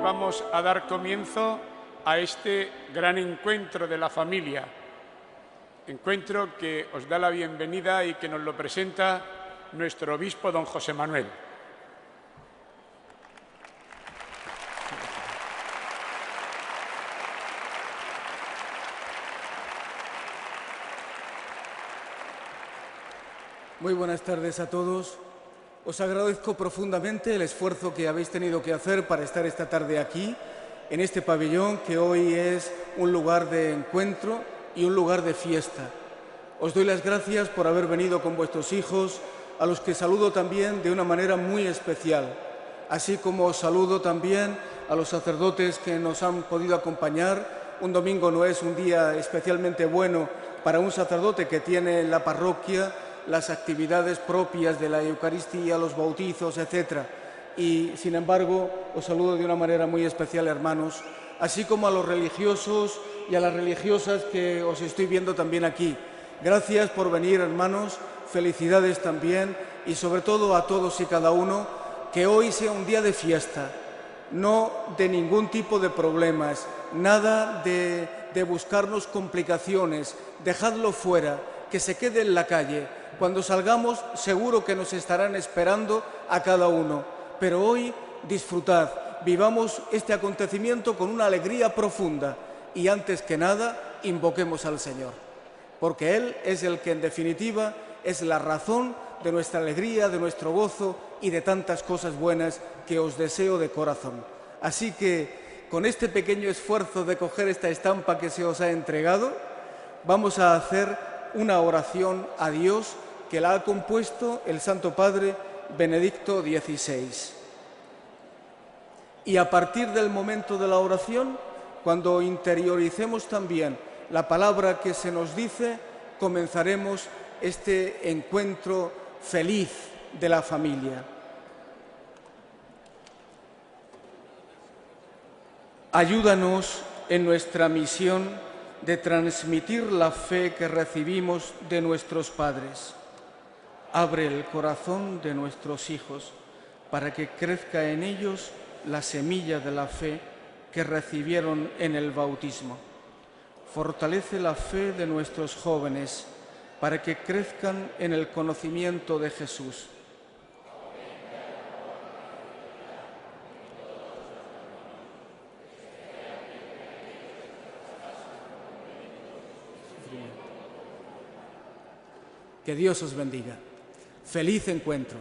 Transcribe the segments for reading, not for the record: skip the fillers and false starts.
vamos a dar comienzo a este gran encuentro de la familia. Encuentro que os da la bienvenida y que nos lo presenta nuestro obispo, don José Manuel. Muy buenas tardes a todos. Os agradezco profundamente el esfuerzo que habéis tenido que hacer para estar esta tarde aquí, en este pabellón que hoy es un lugar de encuentro y un lugar de fiesta. Os doy las gracias por haber venido con vuestros hijos, a los que saludo también de una manera muy especial, así como os saludo también a los sacerdotes que nos han podido acompañar. Un domingo no es un día especialmente bueno para un sacerdote que tiene en la parroquia las actividades propias de la Eucaristía, los bautizos, etc. Y, sin embargo, os saludo de una manera muy especial, hermanos, así como a los religiosos y a las religiosas que os estoy viendo también aquí. Gracias por venir, hermanos, felicidades también, y sobre todo a todos y cada uno, que hoy sea un día de fiesta, no de ningún tipo de problemas, nada de buscarnos complicaciones, dejadlo fuera, que se quede en la calle. Cuando salgamos seguro que nos estarán esperando a cada uno, pero hoy disfrutad, vivamos este acontecimiento con una alegría profunda y antes que nada invoquemos al Señor, porque Él es el que en definitiva es la razón de nuestra alegría, de nuestro gozo y de tantas cosas buenas que os deseo de corazón. Así que con este pequeño esfuerzo de coger esta estampa que se os ha entregado, vamos a hacer una oración a Dios que la ha compuesto el Santo Padre Benedicto XVI. Y a partir del momento de la oración, cuando interioricemos también la palabra que se nos dice, comenzaremos este encuentro feliz de la familia. Ayúdanos en nuestra misión de transmitir la fe que recibimos de nuestros padres. Abre el corazón de nuestros hijos para que crezca en ellos la semilla de la fe que recibieron en el bautismo. Fortalece la fe de nuestros jóvenes para que crezcan en el conocimiento de Jesús. Que Dios os bendiga. Feliz encuentro.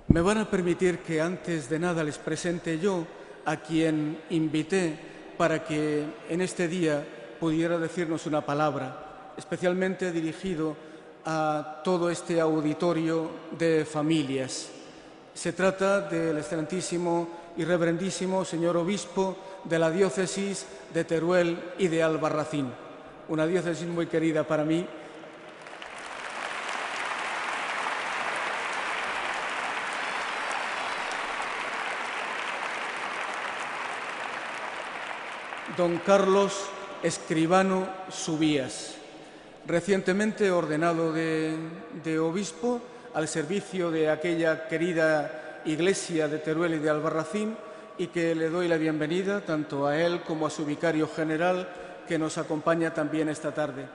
Me van a permitir que antes de nada les presente yo a quien invité para que en este día pudiera decirnos una palabra, especialmente dirigido a todo este auditorio de familias. Se trata del excelentísimo y reverendísimo señor obispo de la diócesis de Teruel y de Albarracín, una diócesis muy querida para mí. Don Carlos Escribano Subías, recientemente ordenado de obispo al servicio de aquella querida iglesia de Teruel y de Albarracín, y que le doy la bienvenida tanto a él como a su vicario general, que nos acompaña también esta tarde.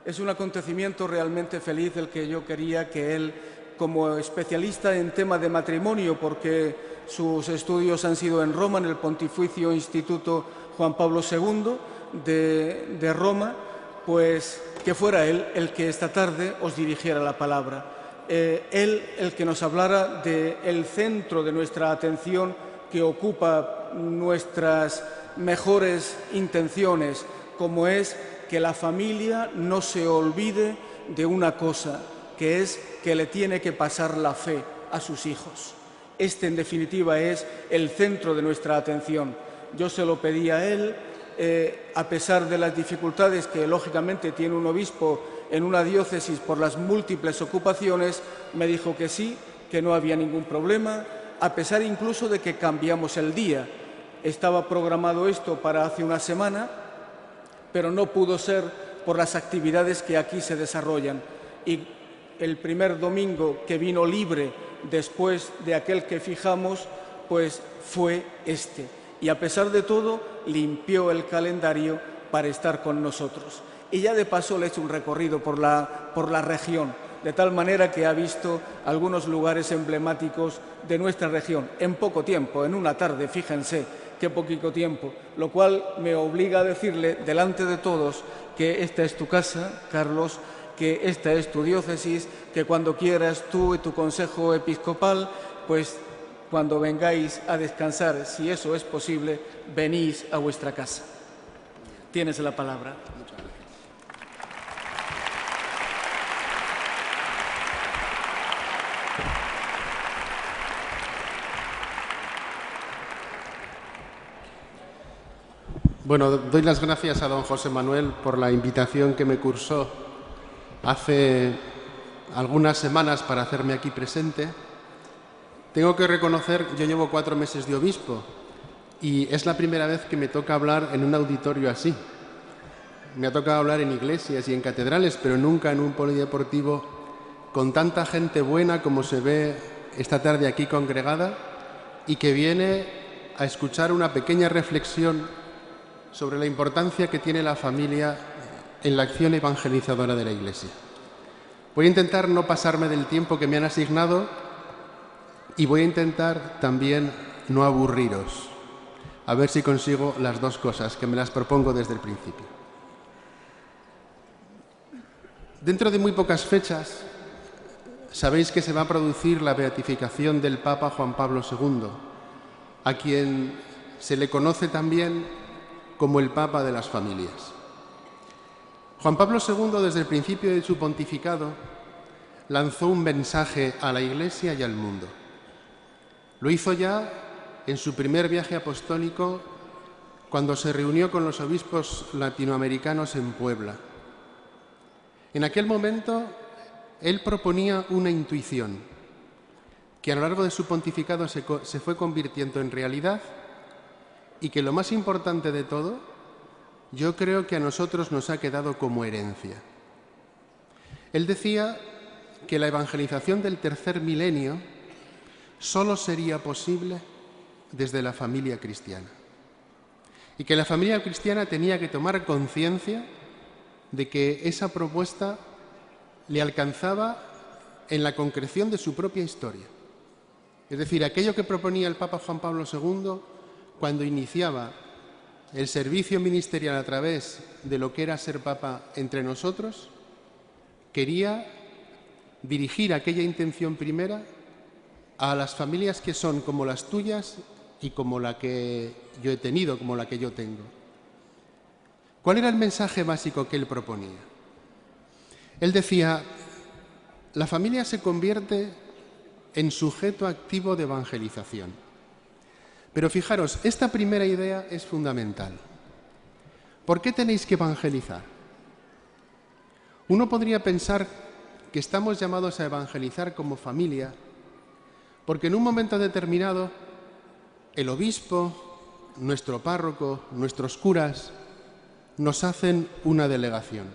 Es un acontecimiento realmente feliz el que yo quería que él, como especialista en tema de matrimonio, porque sus estudios han sido en Roma, en el Pontificio Instituto Juan Pablo II de Roma, pues que fuera él el que esta tarde os dirigiera la palabra. Él el que nos hablara del centro de nuestra atención que ocupa nuestras mejores intenciones, como es que la familia no se olvide de una cosa, que es que le tiene que pasar la fe a sus hijos. Este, en definitiva, es el centro de nuestra atención. yo se lo pedí a él, a pesar de las dificultades que lógicamente tiene un obispo en una diócesis por las múltiples ocupaciones, me dijo que sí, que no había ningún problema, a pesar incluso de que cambiamos el día. Estaba programado esto para hace una semana, pero no pudo ser por las actividades que aquí se desarrollan. Y el primer domingo que vino libre después de aquel que fijamos, pues fue este. Y a pesar de todo, limpió el calendario para estar con nosotros. Y ya de paso le he hecho un recorrido por la región, de tal manera que ha visto algunos lugares emblemáticos de nuestra región en poco tiempo, en una tarde, fíjense qué poquito tiempo, lo cual me obliga a decirle delante de todos que esta es tu casa, Carlos, que esta es tu diócesis, que cuando quieras tú y tu consejo episcopal, pues cuando vengáis a descansar, si eso es posible, venís a vuestra casa. Tienes la palabra. Muchas gracias. Bueno, doy las gracias a don José Manuel por la invitación que me cursó hace algunas semanas para hacerme aquí presente. Tengo que reconocer, yo llevo 4 meses de obispo y es la primera vez que me toca hablar en un auditorio así. Me ha tocado hablar en iglesias y en catedrales, pero nunca en un polideportivo con tanta gente buena como se ve esta tarde aquí congregada y que viene a escuchar una pequeña reflexión sobre la importancia que tiene la familia en la acción evangelizadora de la Iglesia. Voy a intentar no pasarme del tiempo que me han asignado y voy a intentar también no aburriros. A ver si consigo las dos cosas, que me las propongo desde el principio. Dentro de muy pocas fechas, sabéis que se va a producir la beatificación del Papa Juan Pablo II, a quien se le conoce también como el Papa de las familias. Juan Pablo II, desde el principio de su pontificado, lanzó un mensaje a la Iglesia y al mundo. Lo hizo ya en su primer viaje apostólico, cuando se reunió con los obispos latinoamericanos en Puebla. En aquel momento, él proponía una intuición que a lo largo de su pontificado se fue convirtiendo en realidad y que lo más importante de todo, yo creo que a nosotros nos ha quedado como herencia. Él decía que la evangelización del tercer milenio solo sería posible desde la familia cristiana y que la familia cristiana tenía que tomar conciencia de que esa propuesta le alcanzaba en la concreción de su propia historia. Es decir, aquello que proponía el Papa Juan Pablo II cuando iniciaba el servicio ministerial a través de lo que era ser Papa entre nosotros, quería dirigir aquella intención primera a las familias que son como las tuyas y como la que yo he tenido, como la que yo tengo. ¿Cuál era el mensaje básico que él proponía? Él decía, la familia se convierte en sujeto activo de evangelización. Pero fijaros, esta primera idea es fundamental. ¿Por qué tenéis que evangelizar? Uno podría pensar que estamos llamados a evangelizar como familia porque en un momento determinado el obispo, nuestro párroco, nuestros curas nos hacen una delegación.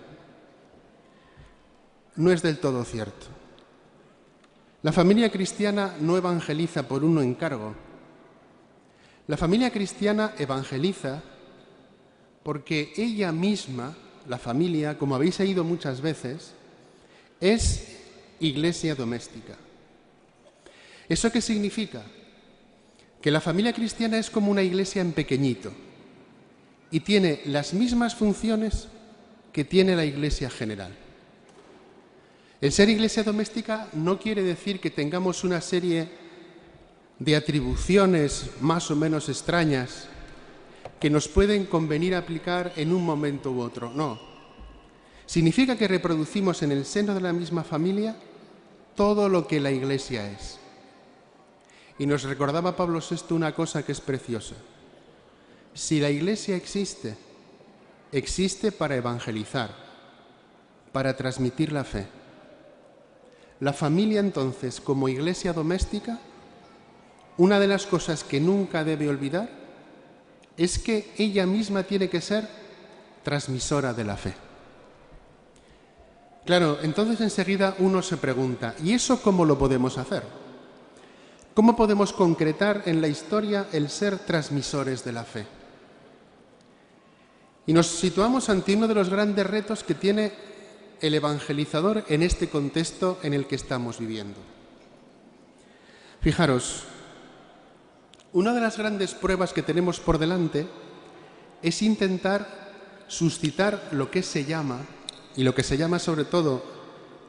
No es del todo cierto. La familia cristiana no evangeliza por un encargo. La familia cristiana evangeliza porque ella misma, la familia, como habéis oído muchas veces, es iglesia doméstica. ¿Eso qué significa? Que la familia cristiana es como una iglesia en pequeñito y tiene las mismas funciones que tiene la iglesia general. El ser iglesia doméstica no quiere decir que tengamos una serie de atribuciones más o menos extrañas que nos pueden convenir aplicar en un momento u otro. No. Significa que reproducimos en el seno de la misma familia todo lo que la Iglesia es. Y nos recordaba Pablo VI una cosa que es preciosa, Si la Iglesia existe, existe para evangelizar, para transmitir la fe. La familia, entonces, como iglesia doméstica, una de las cosas que nunca debe olvidar es que ella misma tiene que ser transmisora de la fe. Claro, entonces enseguida uno se pregunta, ¿y eso cómo lo podemos hacer? ¿Cómo podemos concretar en la historia el ser transmisores de la fe? Y nos situamos ante uno de los grandes retos que tiene el evangelizador en este contexto en el que estamos viviendo. Fijaros, una de las grandes pruebas que tenemos por delante es intentar suscitar lo que se llama, y lo que se llama sobre todo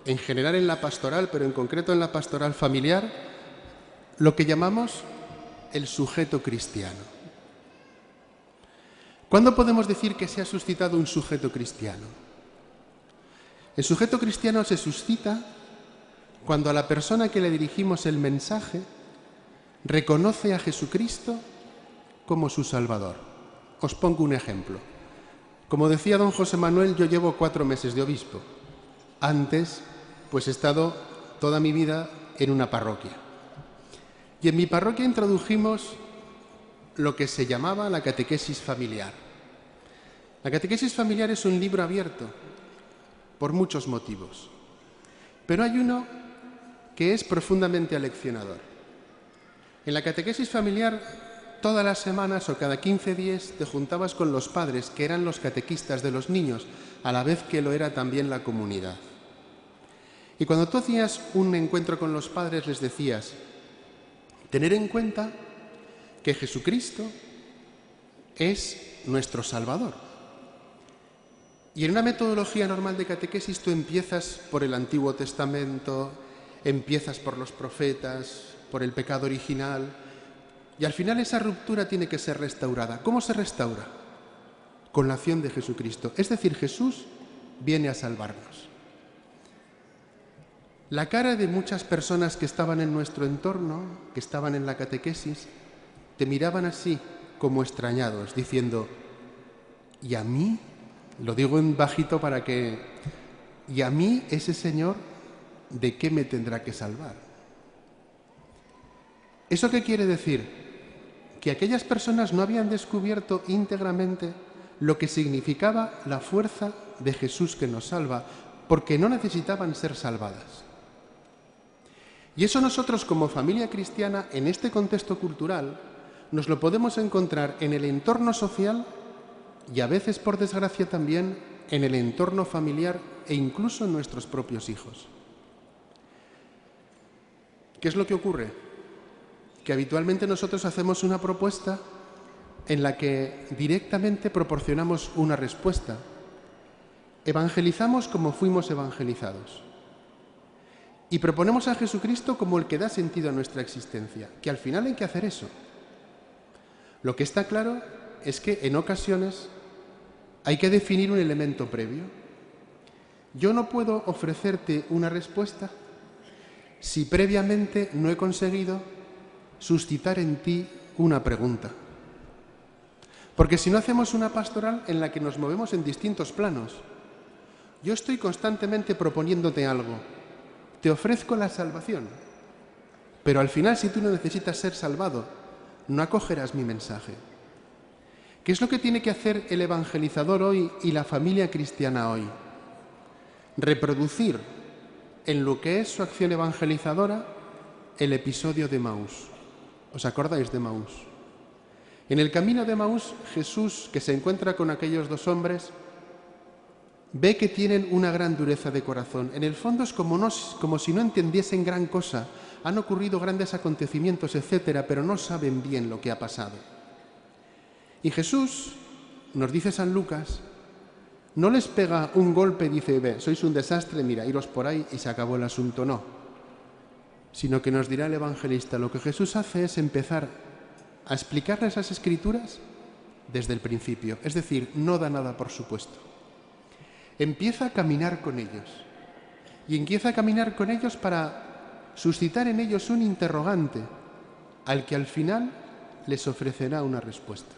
en general en la pastoral, pero en concreto en la pastoral familiar, lo que llamamos el sujeto cristiano. ¿Cuándo podemos decir que se ha suscitado un sujeto cristiano? El sujeto cristiano se suscita cuando a la persona que le dirigimos el mensaje reconoce a Jesucristo como su Salvador. Os pongo un ejemplo. Como decía don José Manuel, yo llevo 4 meses de obispo. Antes, pues he estado toda mi vida en una parroquia. Y en mi parroquia introdujimos lo que se llamaba la catequesis familiar. La catequesis familiar es un libro abierto por muchos motivos, pero hay uno que es profundamente aleccionador. En la catequesis familiar, todas las semanas o cada 15 días te juntabas con los padres, que eran los catequistas de los niños, a la vez que lo era también la comunidad. Y cuando tú hacías un encuentro con los padres, les decías, tener en cuenta que Jesucristo es nuestro Salvador. Y en una metodología normal de catequesis tú empiezas por el Antiguo Testamento, empiezas por los profetas, por el pecado original, y al final esa ruptura tiene que ser restaurada. ¿Cómo se restaura? Con la acción de Jesucristo. Es decir, Jesús viene a salvarnos. La cara de muchas personas que estaban en nuestro entorno, que estaban en la catequesis, te miraban así, como extrañados, diciendo, ¿y a mí? Lo digo en bajito para que... ¿Y a mí ese Señor de qué me tendrá que salvar? ¿Eso qué quiere decir? Que aquellas personas no habían descubierto íntegramente lo que significaba la fuerza de Jesús que nos salva, porque no necesitaban ser salvadas. Y eso nosotros como familia cristiana, en este contexto cultural, nos lo podemos encontrar en el entorno social y a veces, por desgracia, también en el entorno familiar e incluso en nuestros propios hijos. ¿Qué es lo que ocurre? Que habitualmente nosotros hacemos una propuesta en la que directamente proporcionamos una respuesta. Evangelizamos como fuimos evangelizados. Y proponemos a Jesucristo como el que da sentido a nuestra existencia, que al final hay que hacer eso. Lo que está claro es que en ocasiones hay que definir un elemento previo. Yo no puedo ofrecerte una respuesta si previamente no he conseguido suscitar en ti una pregunta. Porque si no hacemos una pastoral en la que nos movemos en distintos planos, yo estoy constantemente proponiéndote algo, te ofrezco la salvación, pero al final si tú no necesitas ser salvado, no acogerás mi mensaje. ¿Qué es lo que tiene que hacer el evangelizador hoy y la familia cristiana hoy? Reproducir en lo que es su acción evangelizadora el episodio de Emaús. ¿Os acordáis de Emaús? En el camino de Emaús, Jesús, que se encuentra con aquellos 2 hombres, ve que tienen una gran dureza de corazón. En el fondo es como si no entendiesen gran cosa. Han ocurrido grandes acontecimientos, etcétera, pero no saben bien lo que ha pasado. Y Jesús, nos dice San Lucas, no les pega un golpe y dice, ve, sois un desastre, mira, iros por ahí y se acabó el asunto, no. Sino que nos dirá el evangelista, lo que Jesús hace es empezar a explicarles esas escrituras desde el principio. Es decir, no da nada por supuesto. Empieza a caminar con ellos. Y empieza a caminar con ellos para suscitar en ellos un interrogante al que al final les ofrecerá una respuesta.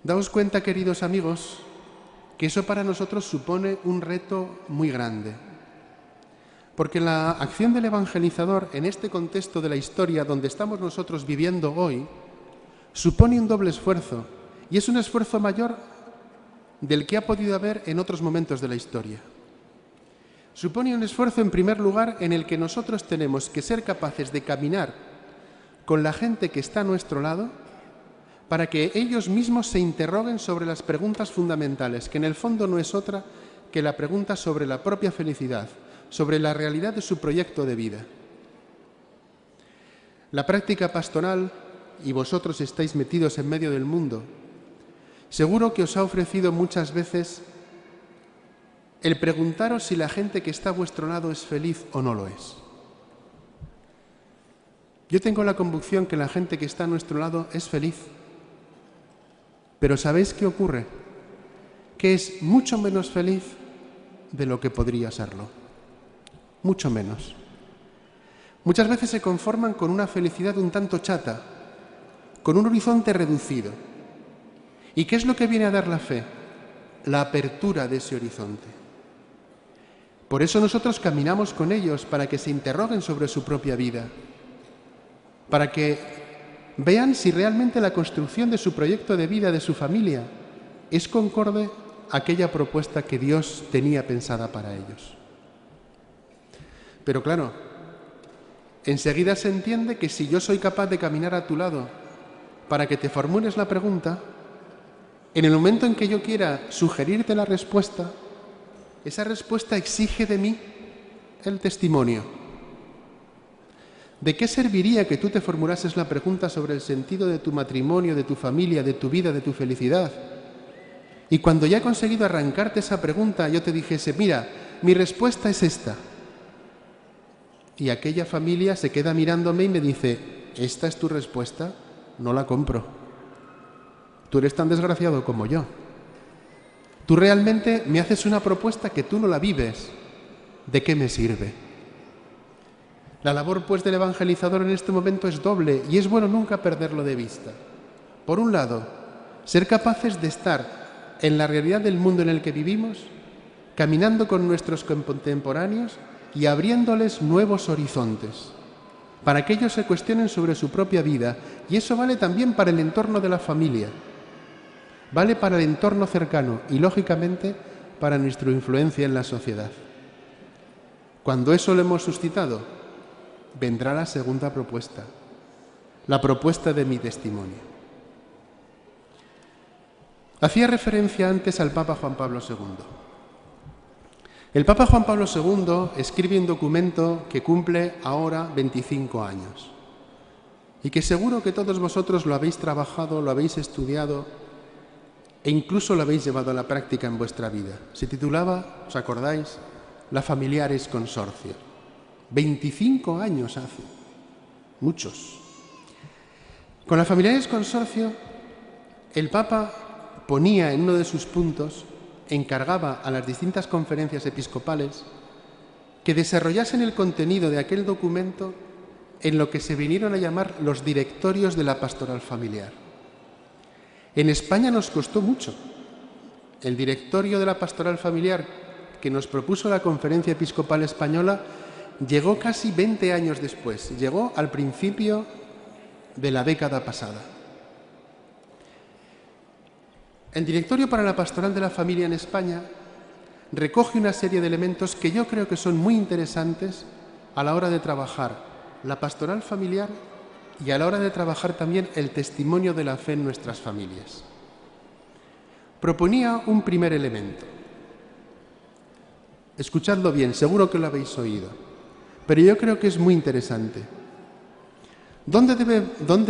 Daos cuenta, queridos amigos, que eso para nosotros supone un reto muy grande. Porque la acción del evangelizador en este contexto de la historia donde estamos nosotros viviendo hoy supone un doble esfuerzo, y es un esfuerzo mayor del que ha podido haber en otros momentos de la historia. Supone un esfuerzo, en primer lugar, en el que nosotros tenemos que ser capaces de caminar con la gente que está a nuestro lado para que ellos mismos se interroguen sobre las preguntas fundamentales, que en el fondo no es otra que la pregunta sobre la propia felicidad, sobre la realidad de su proyecto de vida. La práctica pastoral, y vosotros estáis metidos en medio del mundo, seguro que os ha ofrecido muchas veces el preguntaros si la gente que está a vuestro lado es feliz o no lo es. Yo tengo la convicción que la gente que está a nuestro lado es feliz. Pero ¿sabéis qué ocurre? Que es mucho menos feliz de lo que podría serlo. Mucho menos. Muchas veces se conforman con una felicidad un tanto chata, con un horizonte reducido. ¿Y qué es lo que viene a dar la fe? La apertura de ese horizonte. Por eso nosotros caminamos con ellos para que se interroguen sobre su propia vida, para que vean si realmente la construcción de su proyecto de vida, de su familia, es concorde a aquella propuesta que Dios tenía pensada para ellos. Pero claro, enseguida se entiende que si yo soy capaz de caminar a tu lado para que te formules la pregunta, en el momento en que yo quiera sugerirte la respuesta, esa respuesta exige de mí el testimonio. ¿De qué serviría que tú te formulases la pregunta sobre el sentido de tu matrimonio, de tu familia, de tu vida, de tu felicidad? Y cuando ya he conseguido arrancarte esa pregunta, yo te dijese, mira, mi respuesta es esta. Y aquella familia se queda mirándome y me dice, ¿esta es tu respuesta? No la compro. Tú eres tan desgraciado como yo. Tú realmente me haces una propuesta que tú no la vives. ¿De qué me sirve? La labor, pues, del evangelizador en este momento es doble y es bueno nunca perderlo de vista. Por un lado, ser capaces de estar en la realidad del mundo en el que vivimos, caminando con nuestros contemporáneos y abriéndoles nuevos horizontes, para que ellos se cuestionen sobre su propia vida, y eso vale también para el entorno de la familia, vale para el entorno cercano y, lógicamente, para nuestra influencia en la sociedad. Cuando eso lo hemos suscitado, vendrá la segunda propuesta, la propuesta de mi testimonio. Hacía referencia antes al Papa Juan Pablo II. El Papa Juan Pablo II escribe un documento que cumple ahora 25 años y que seguro que todos vosotros lo habéis trabajado, lo habéis estudiado e incluso lo habéis llevado a la práctica en vuestra vida. Se titulaba, ¿os acordáis?, La Familiaris Consortio. 25 años hace, muchos. Con la Familiaris Consortio, el Papa ponía en uno de sus puntos, encargaba a las distintas conferencias episcopales que desarrollasen el contenido de aquel documento en lo que se vinieron a llamar los directorios de la pastoral familiar. En España nos costó mucho. El directorio de la pastoral familiar que nos propuso la Conferencia Episcopal Española llegó casi 20 años después, llegó al principio de la década pasada. El Directorio para la Pastoral de la Familia en España recoge una serie de elementos que yo creo que son muy interesantes a la hora de trabajar la pastoral familiar y a la hora de trabajar también el testimonio de la fe en nuestras familias. Proponía un primer elemento. Escuchadlo bien, seguro que lo habéis oído, pero yo creo que es muy interesante. ¿Dónde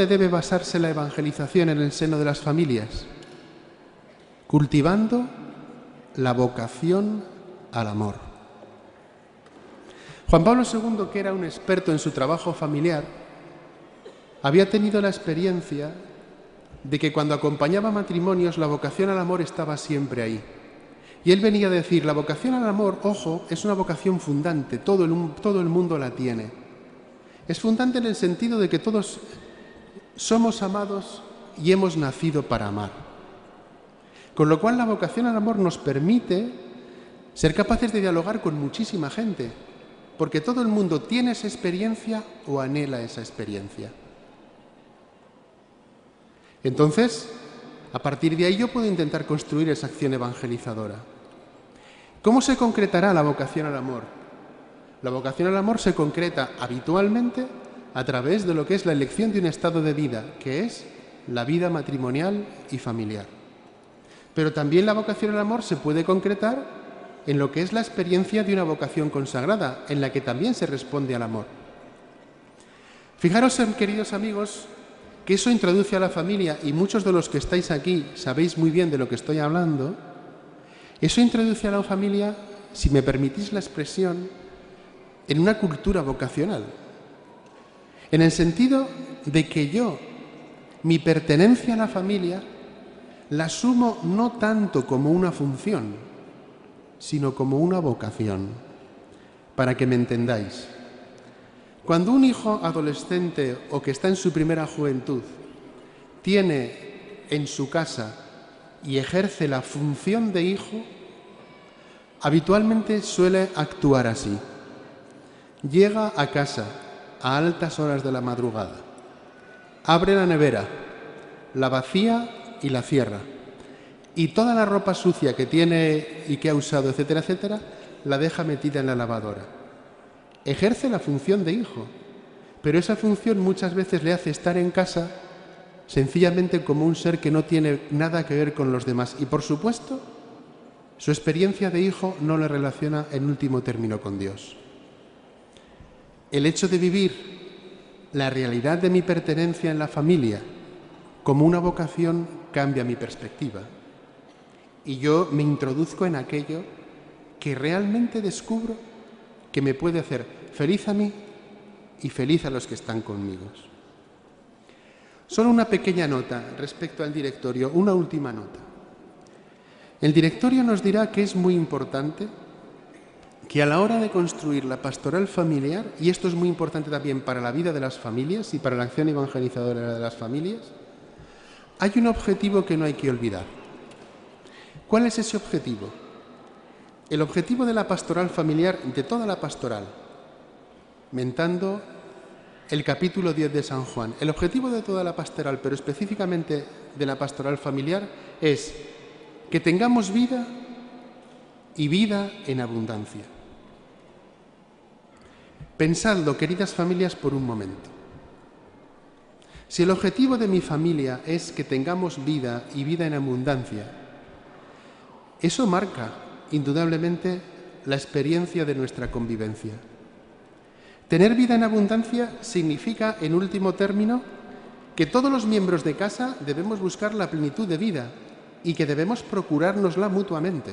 debe basarse la evangelización en el seno de las familias? Cultivando la vocación al amor. Juan Pablo II, que era un experto en su trabajo familiar, había tenido la experiencia de que cuando acompañaba matrimonios la vocación al amor estaba siempre ahí. Y él venía a decir, la vocación al amor, ojo, es una vocación fundante, todo el mundo la tiene. Es fundante en el sentido de que todos somos amados y hemos nacido para amar. Con lo cual la vocación al amor nos permite ser capaces de dialogar con muchísima gente, porque todo el mundo tiene esa experiencia o anhela esa experiencia. Entonces, a partir de ahí yo puedo intentar construir esa acción evangelizadora. ¿Cómo se concretará la vocación al amor? La vocación al amor se concreta habitualmente a través de lo que es la elección de un estado de vida, que es la vida matrimonial y familiar. Pero también la vocación al amor se puede concretar en lo que es la experiencia de una vocación consagrada, en la que también se responde al amor. Fijaros, queridos amigos, que eso introduce a la familia, y muchos de los que estáis aquí sabéis muy bien de lo que estoy hablando. Eso introduce a la familia, si me permitís la expresión, en una cultura vocacional. En el sentido de que yo, mi pertenencia a la familia, la asumo no tanto como una función, sino como una vocación. Para que me entendáis. Cuando un hijo adolescente o que está en su primera juventud tiene en su casa y ejerce la función de hijo, habitualmente suele actuar así. Llega a casa a altas horas de la madrugada, abre la nevera, la vacía y la cierra, y toda la ropa sucia que tiene y que ha usado, etcétera, etcétera, la deja metida en la lavadora. Ejerce la función de hijo, pero esa función muchas veces le hace estar en casa sencillamente como un ser que no tiene nada que ver con los demás. Y por supuesto, su experiencia de hijo no le relaciona en último término con Dios. El hecho de vivir la realidad de mi pertenencia en la familia como una vocación cambia mi perspectiva. Y yo me introduzco en aquello que realmente descubro que me puede hacer feliz a mí y feliz a los que están conmigo. Solo una pequeña nota respecto al directorio, una última nota. El directorio nos dirá que es muy importante que a la hora de construir la pastoral familiar, y esto es muy importante también para la vida de las familias y para la acción evangelizadora de las familias, hay un objetivo que no hay que olvidar. ¿Cuál es ese objetivo? El objetivo de la pastoral familiar, de toda la pastoral, mentando el capítulo 10 de San Juan, el objetivo de toda la pastoral, pero específicamente de la pastoral familiar, es que tengamos vida y vida en abundancia. Pensadlo, queridas familias, por un momento. Si el objetivo de mi familia es que tengamos vida y vida en abundancia, eso marca indudablemente la experiencia de nuestra convivencia. Tener vida en abundancia significa, en último término, que todos los miembros de casa debemos buscar la plenitud de vida y que debemos procurárnosla mutuamente.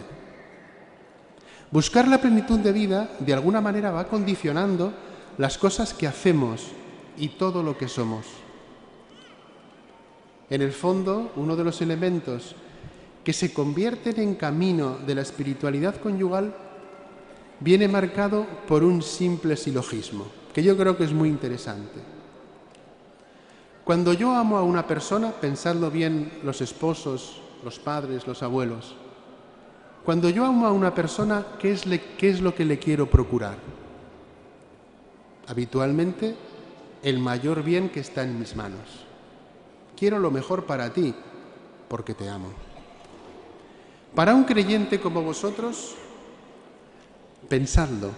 Buscar la plenitud de vida, de alguna manera, va condicionando las cosas que hacemos y todo lo que somos. En el fondo, uno de los elementos que se convierten en camino de la espiritualidad conyugal viene marcado por un simple silogismo, que yo creo que es muy interesante. Cuando yo amo a una persona, pensadlo bien los esposos, los padres, los abuelos, cuando yo amo a una persona, ¿qué es lo que le quiero procurar? Habitualmente, el mayor bien que está en mis manos. Quiero lo mejor para ti, porque te amo. Para un creyente como vosotros, pensadlo.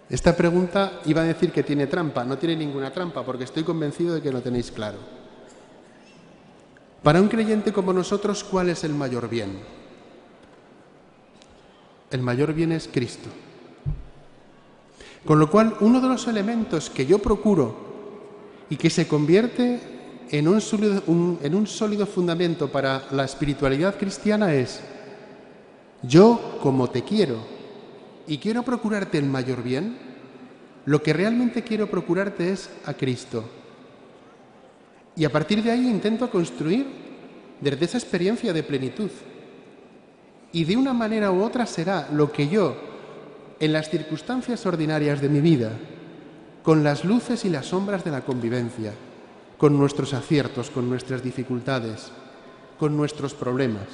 Esta pregunta iba a decir que tiene trampa, no tiene ninguna trampa, porque estoy convencido de que lo tenéis claro. Para un creyente como nosotros, ¿cuál es el mayor bien? El mayor bien es Cristo. Con lo cual, uno de los elementos que yo procuro y que se convierte en un sólido fundamento para la espiritualidad cristiana es: yo, como te quiero y quiero procurarte el mayor bien, lo que realmente quiero procurarte es a Cristo. Y a partir de ahí intento construir desde esa experiencia de plenitud. Y de una manera u otra será lo que yo, en las circunstancias ordinarias de mi vida, con las luces y las sombras de la convivencia, con nuestros aciertos, con nuestras dificultades, con nuestros problemas.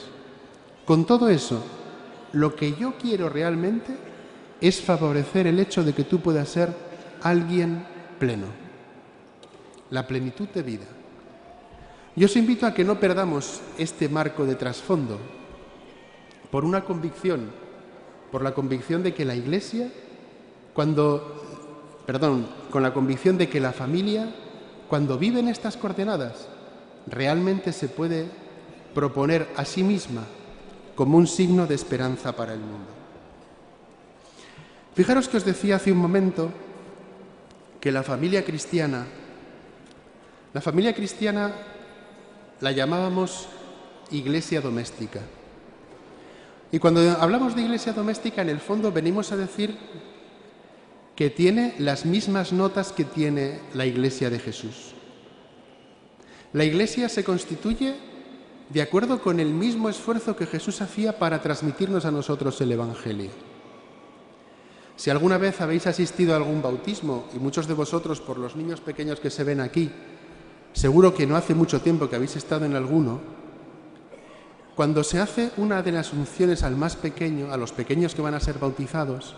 Con todo eso, lo que yo quiero realmente es favorecer el hecho de que tú puedas ser alguien pleno, la plenitud de vida. Yo os invito a que no perdamos este marco de trasfondo por la convicción de que la Iglesia, con la convicción de que la familia, cuando vive en estas coordenadas, realmente se puede proponer a sí misma como un signo de esperanza para el mundo. Fijaros que os decía hace un momento que la familia cristiana la llamábamos iglesia doméstica. Y cuando hablamos de iglesia doméstica, en el fondo venimos a decir que tiene las mismas notas que tiene la iglesia de Jesús. La iglesia se constituye de acuerdo con el mismo esfuerzo que Jesús hacía para transmitirnos a nosotros el Evangelio. Si alguna vez habéis asistido a algún bautismo, y muchos de vosotros, por los niños pequeños que se ven aquí, seguro que no hace mucho tiempo que habéis estado en alguno, cuando se hace una de las unciones al más pequeño, a los pequeños que van a ser bautizados,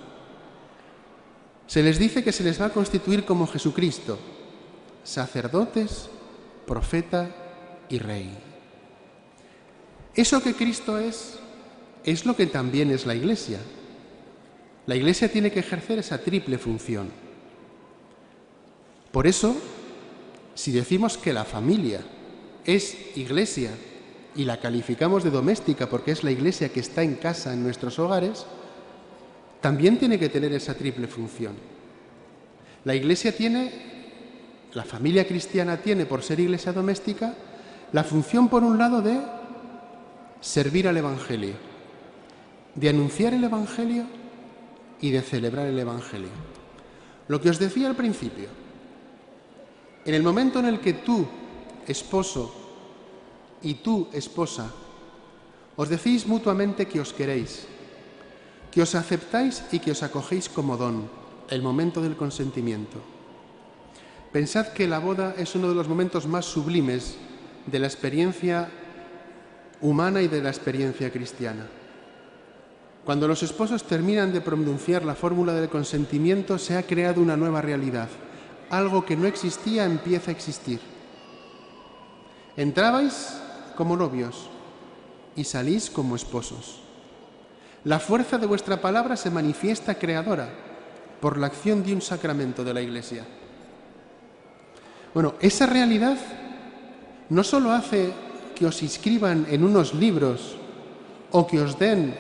se les dice que se les va a constituir como Jesucristo, sacerdotes, profeta y rey. Eso que Cristo es lo que también es la Iglesia. La Iglesia tiene que ejercer esa triple función. Por eso, si decimos que la familia es Iglesia y la calificamos de doméstica porque es la Iglesia que está en casa, en nuestros hogares, también tiene que tener esa triple función. La familia cristiana tiene, por ser Iglesia doméstica, la función, por un lado, de servir al Evangelio, de anunciar el Evangelio y de celebrar el Evangelio. Lo que os decía al principio, en el momento en el que tú, esposo, y tú, esposa, os decís mutuamente que os queréis, que os aceptáis y que os acogéis como don, el momento del consentimiento. Pensad que la boda es uno de los momentos más sublimes de la experiencia humana y de la experiencia cristiana. Cuando los esposos terminan de pronunciar la fórmula del consentimiento, se ha creado una nueva realidad. Algo que no existía empieza a existir. Entrabais como novios y salís como esposos. La fuerza de vuestra palabra se manifiesta creadora por la acción de un sacramento de la Iglesia. Bueno, esa realidad no solo hace que os inscriban en unos libros o que os den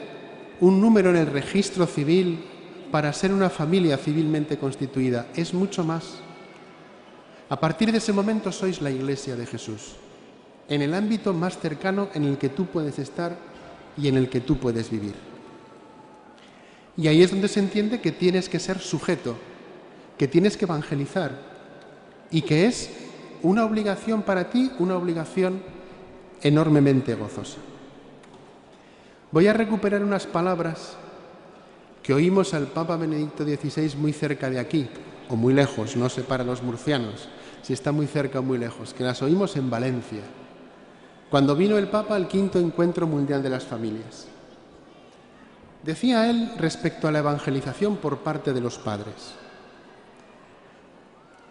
un número en el registro civil para ser una familia civilmente constituida, es mucho más. A partir de ese momento sois la Iglesia de Jesús, en el ámbito más cercano en el que tú puedes estar y en el que tú puedes vivir. Y ahí es donde se entiende que tienes que ser sujeto, que tienes que evangelizar y que es una obligación para ti, una obligación enormemente gozosa. Voy a recuperar unas palabras que oímos al Papa Benedicto XVI muy cerca de aquí, o muy lejos, no sé para los murcianos, si está muy cerca o muy lejos, que las oímos en Valencia, cuando vino el Papa al V Encuentro Mundial de las Familias. Decía él respecto a la evangelización por parte de los padres: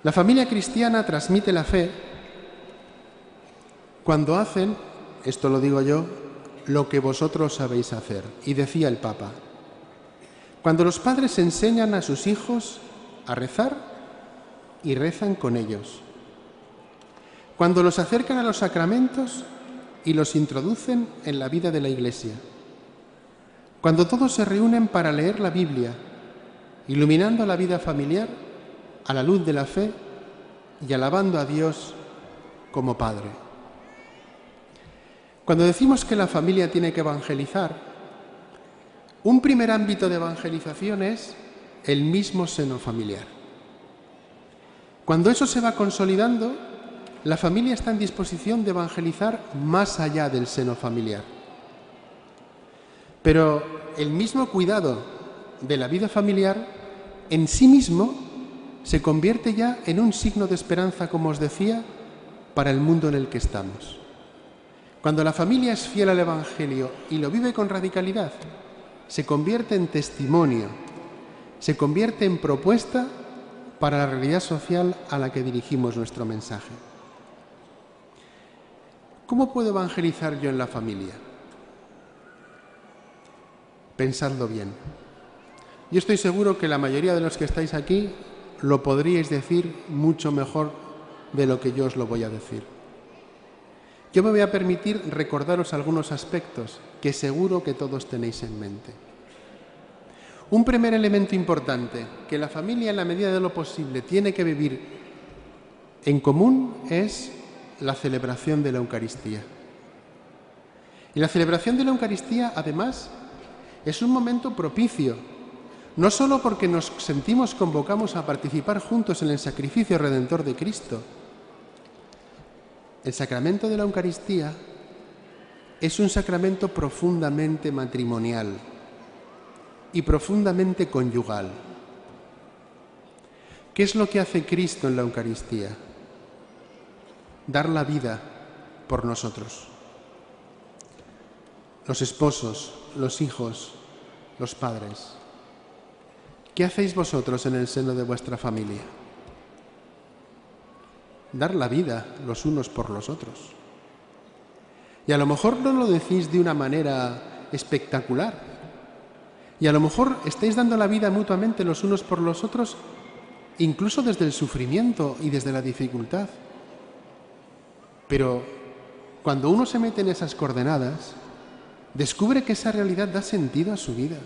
la familia cristiana transmite la fe cuando hacen, esto lo digo yo, lo que vosotros sabéis hacer. Y decía el Papa, cuando los padres enseñan a sus hijos a rezar y rezan con ellos, cuando los acercan a los sacramentos y los introducen en la vida de la Iglesia, cuando todos se reúnen para leer la Biblia, iluminando la vida familiar a la luz de la fe y alabando a Dios como Padre. Cuando decimos que la familia tiene que evangelizar, un primer ámbito de evangelización es el mismo seno familiar. Cuando eso se va consolidando, la familia está en disposición de evangelizar más allá del seno familiar. Pero el mismo cuidado de la vida familiar en sí mismo se convierte ya en un signo de esperanza, como os decía, para el mundo en el que estamos. Cuando la familia es fiel al Evangelio y lo vive con radicalidad, se convierte en testimonio, se convierte en propuesta para la realidad social a la que dirigimos nuestro mensaje. ¿Cómo puedo evangelizar yo en la familia? Pensadlo bien. Yo estoy seguro que la mayoría de los que estáis aquí lo podríais decir mucho mejor de lo que yo os lo voy a decir. Yo me voy a permitir recordaros algunos aspectos que seguro que todos tenéis en mente. Un primer elemento importante que la familia, en la medida de lo posible, tiene que vivir en común es la celebración de la Eucaristía. Y la celebración de la Eucaristía, además, es un momento propicio, no solo porque nos sentimos convocados a participar juntos en el sacrificio redentor de Cristo. El sacramento de la Eucaristía es un sacramento profundamente matrimonial y profundamente conyugal. ¿Qué es lo que hace Cristo en la Eucaristía? Dar la vida por nosotros. Los esposos, los hijos, los padres. ¿Qué hacéis vosotros en el seno de vuestra familia? Dar la vida los unos por los otros. Y a lo mejor no lo decís de una manera espectacular. Y a lo mejor estáis dando la vida mutuamente los unos por los otros, incluso desde el sufrimiento y desde la dificultad. Pero cuando uno se mete en esas coordenadas, descubre que esa realidad da sentido a su vida.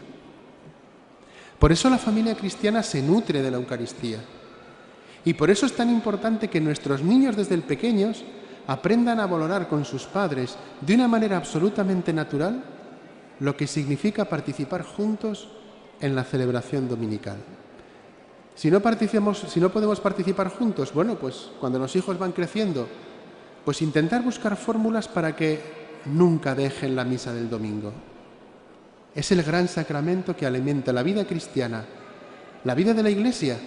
Por eso la familia cristiana se nutre de la Eucaristía. Y por eso es tan importante que nuestros niños desde pequeños aprendan a valorar con sus padres de una manera absolutamente natural lo que significa participar juntos en la celebración dominical. Si no podemos participar juntos, bueno, pues cuando los hijos van creciendo, pues intentar buscar fórmulas para que nunca dejen la misa del domingo. Es el gran sacramento que alimenta la vida cristiana, la vida de la Iglesia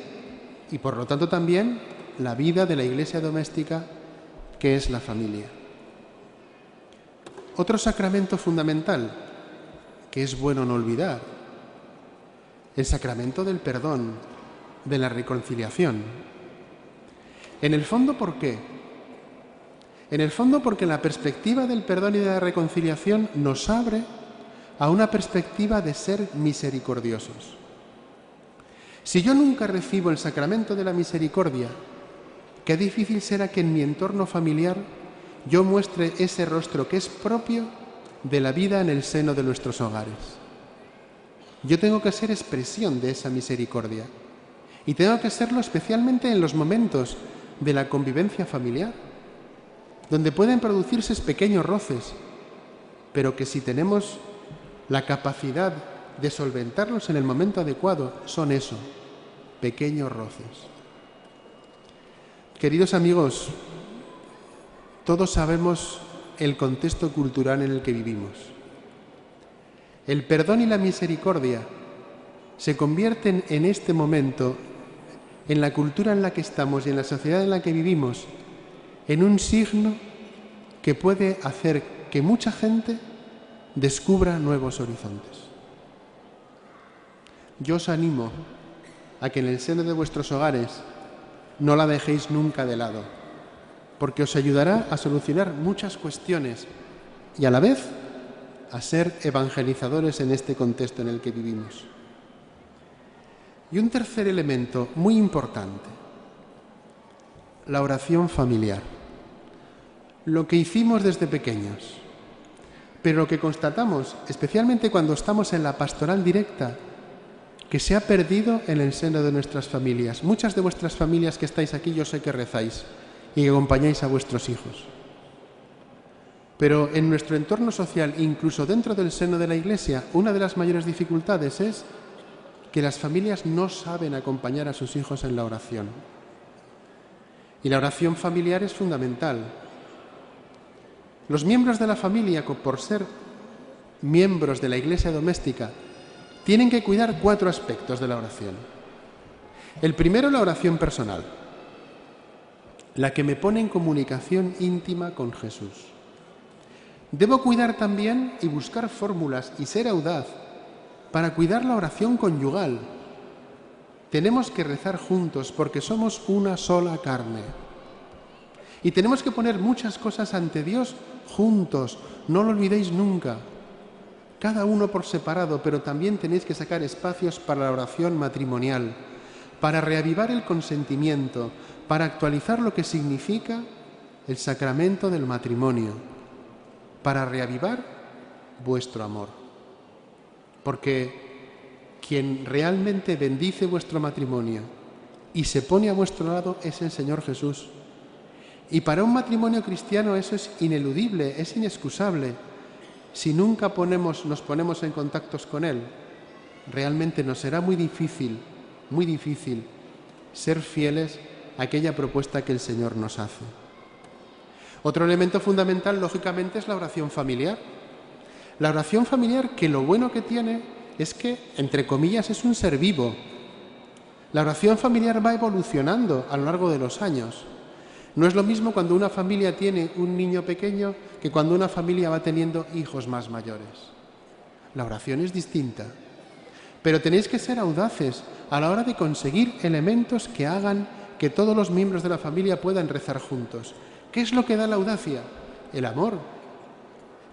y por lo tanto también la vida de la Iglesia doméstica, que es la familia. Otro sacramento fundamental que es bueno no olvidar, el sacramento del perdón, de la reconciliación. En el fondo, ¿por qué? En el fondo porque la perspectiva del perdón y de la reconciliación nos abre a una perspectiva de ser misericordiosos. Si yo nunca recibo el sacramento de la misericordia, qué difícil será que en mi entorno familiar yo muestre ese rostro que es propio de la vida en el seno de nuestros hogares. Yo tengo que ser expresión de esa misericordia y tengo que serlo especialmente en los momentos de la convivencia familiar, donde pueden producirse pequeños roces, pero que si tenemos la capacidad de solventarlos en el momento adecuado, son eso, pequeños roces. Queridos amigos, todos sabemos el contexto cultural en el que vivimos. El perdón y la misericordia se convierten en este momento, en la cultura en la que estamos y en la sociedad en la que vivimos, en un signo que puede hacer que mucha gente descubra nuevos horizontes. Yo os animo a que en el seno de vuestros hogares no la dejéis nunca de lado, porque os ayudará a solucionar muchas cuestiones y a la vez a ser evangelizadores en este contexto en el que vivimos. Y un tercer elemento muy importante, la oración familiar. Lo que hicimos desde pequeños, pero lo que constatamos, especialmente cuando estamos en la pastoral directa, que se ha perdido en el seno de nuestras familias. Muchas de vuestras familias que estáis aquí, yo sé que rezáis y que acompañáis a vuestros hijos. Pero en nuestro entorno social, incluso dentro del seno de la Iglesia, una de las mayores dificultades es que las familias no saben acompañar a sus hijos en la oración. Y la oración familiar es fundamental. Los miembros de la familia, por ser miembros de la Iglesia doméstica, tienen que cuidar 4 aspectos de la oración. El primero, la oración personal, la que me pone en comunicación íntima con Jesús. Debo cuidar también y buscar fórmulas y ser audaz para cuidar la oración conyugal. Tenemos que rezar juntos porque somos una sola carne. Y tenemos que poner muchas cosas ante Dios juntos, no lo olvidéis nunca. Cada uno por separado, pero también tenéis que sacar espacios para la oración matrimonial, para reavivar el consentimiento, para actualizar lo que significa el sacramento del matrimonio, para reavivar vuestro amor. Porque quien realmente bendice vuestro matrimonio y se pone a vuestro lado es el Señor Jesús. Y para un matrimonio cristiano eso es ineludible, es inexcusable. Si nunca nos ponemos en contactos con Él, realmente nos será muy difícil ser fieles a aquella propuesta que el Señor nos hace. Otro elemento fundamental, lógicamente, es la oración familiar. La oración familiar, que lo bueno que tiene es que, entre comillas, es un ser vivo. La oración familiar va evolucionando a lo largo de los años. No es lo mismo cuando una familia tiene un niño pequeño que cuando una familia va teniendo hijos más mayores. La oración es distinta. Pero tenéis que ser audaces a la hora de conseguir elementos que hagan que todos los miembros de la familia puedan rezar juntos. ¿Qué es lo que da la audacia? El amor.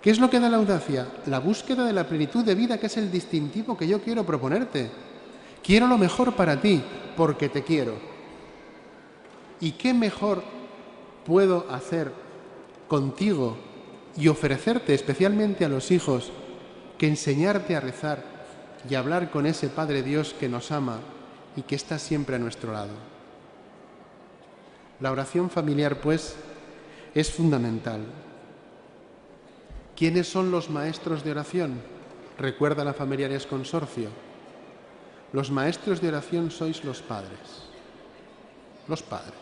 ¿Qué es lo que da la audacia? La búsqueda de la plenitud de vida, que es el distintivo que yo quiero proponerte. Quiero lo mejor para ti, porque te quiero. ¿Y qué mejor puedo hacer contigo y ofrecerte, especialmente a los hijos, que enseñarte a rezar y hablar con ese Padre Dios que nos ama y que está siempre a nuestro lado? La oración familiar, pues, es fundamental. ¿Quiénes son los maestros de oración? Recuerda la Familiares Consorcio. Los maestros de oración sois los padres. Los padres.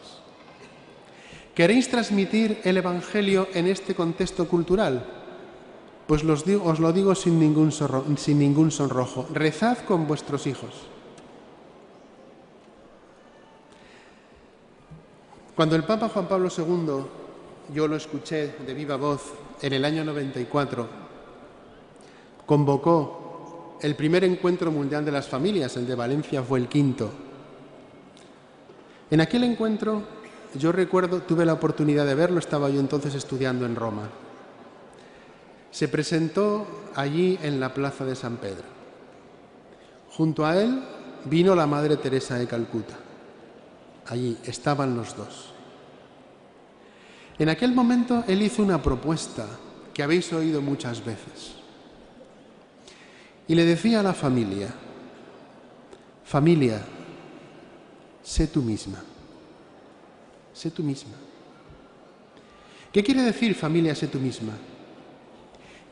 ¿Queréis transmitir el Evangelio en este contexto cultural? Pues os lo digo sin ningún sonrojo. Rezad con vuestros hijos. Cuando el Papa Juan Pablo II, yo lo escuché de viva voz en el año 94, convocó el primer encuentro mundial de las familias, el de Valencia fue el quinto. En aquel encuentro, yo recuerdo, tuve la oportunidad de verlo, estaba yo entonces estudiando en Roma. Se presentó allí en la plaza de San Pedro. Junto a él vino la Madre Teresa de Calcuta. Allí estaban los dos. En aquel momento él hizo una propuesta que habéis oído muchas veces. Y le decía a la familia, familia, sé tú misma. Sé tú misma. ¿Qué quiere decir, familia, sé tú misma?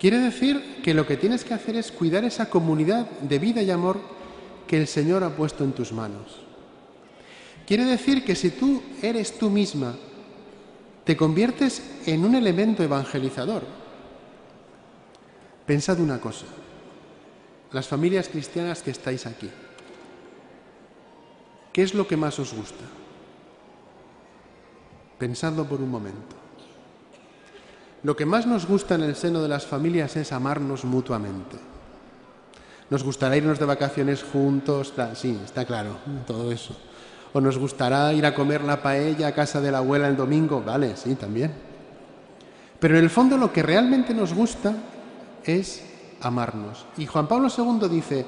Quiere decir que lo que tienes que hacer es cuidar esa comunidad de vida y amor que el Señor ha puesto en tus manos. Quiere decir que si tú eres tú misma, te conviertes en un elemento evangelizador. Pensad una cosa, las familias cristianas que estáis aquí, ¿qué es lo que más os gusta? Pensadlo por un momento. Lo que más nos gusta en el seno de las familias es amarnos mutuamente. Nos gustará irnos de vacaciones juntos, sí, está claro, todo eso. O nos gustará ir a comer la paella a casa de la abuela el domingo, vale, sí, también. Pero en el fondo lo que realmente nos gusta es amarnos. Y Juan Pablo II dice,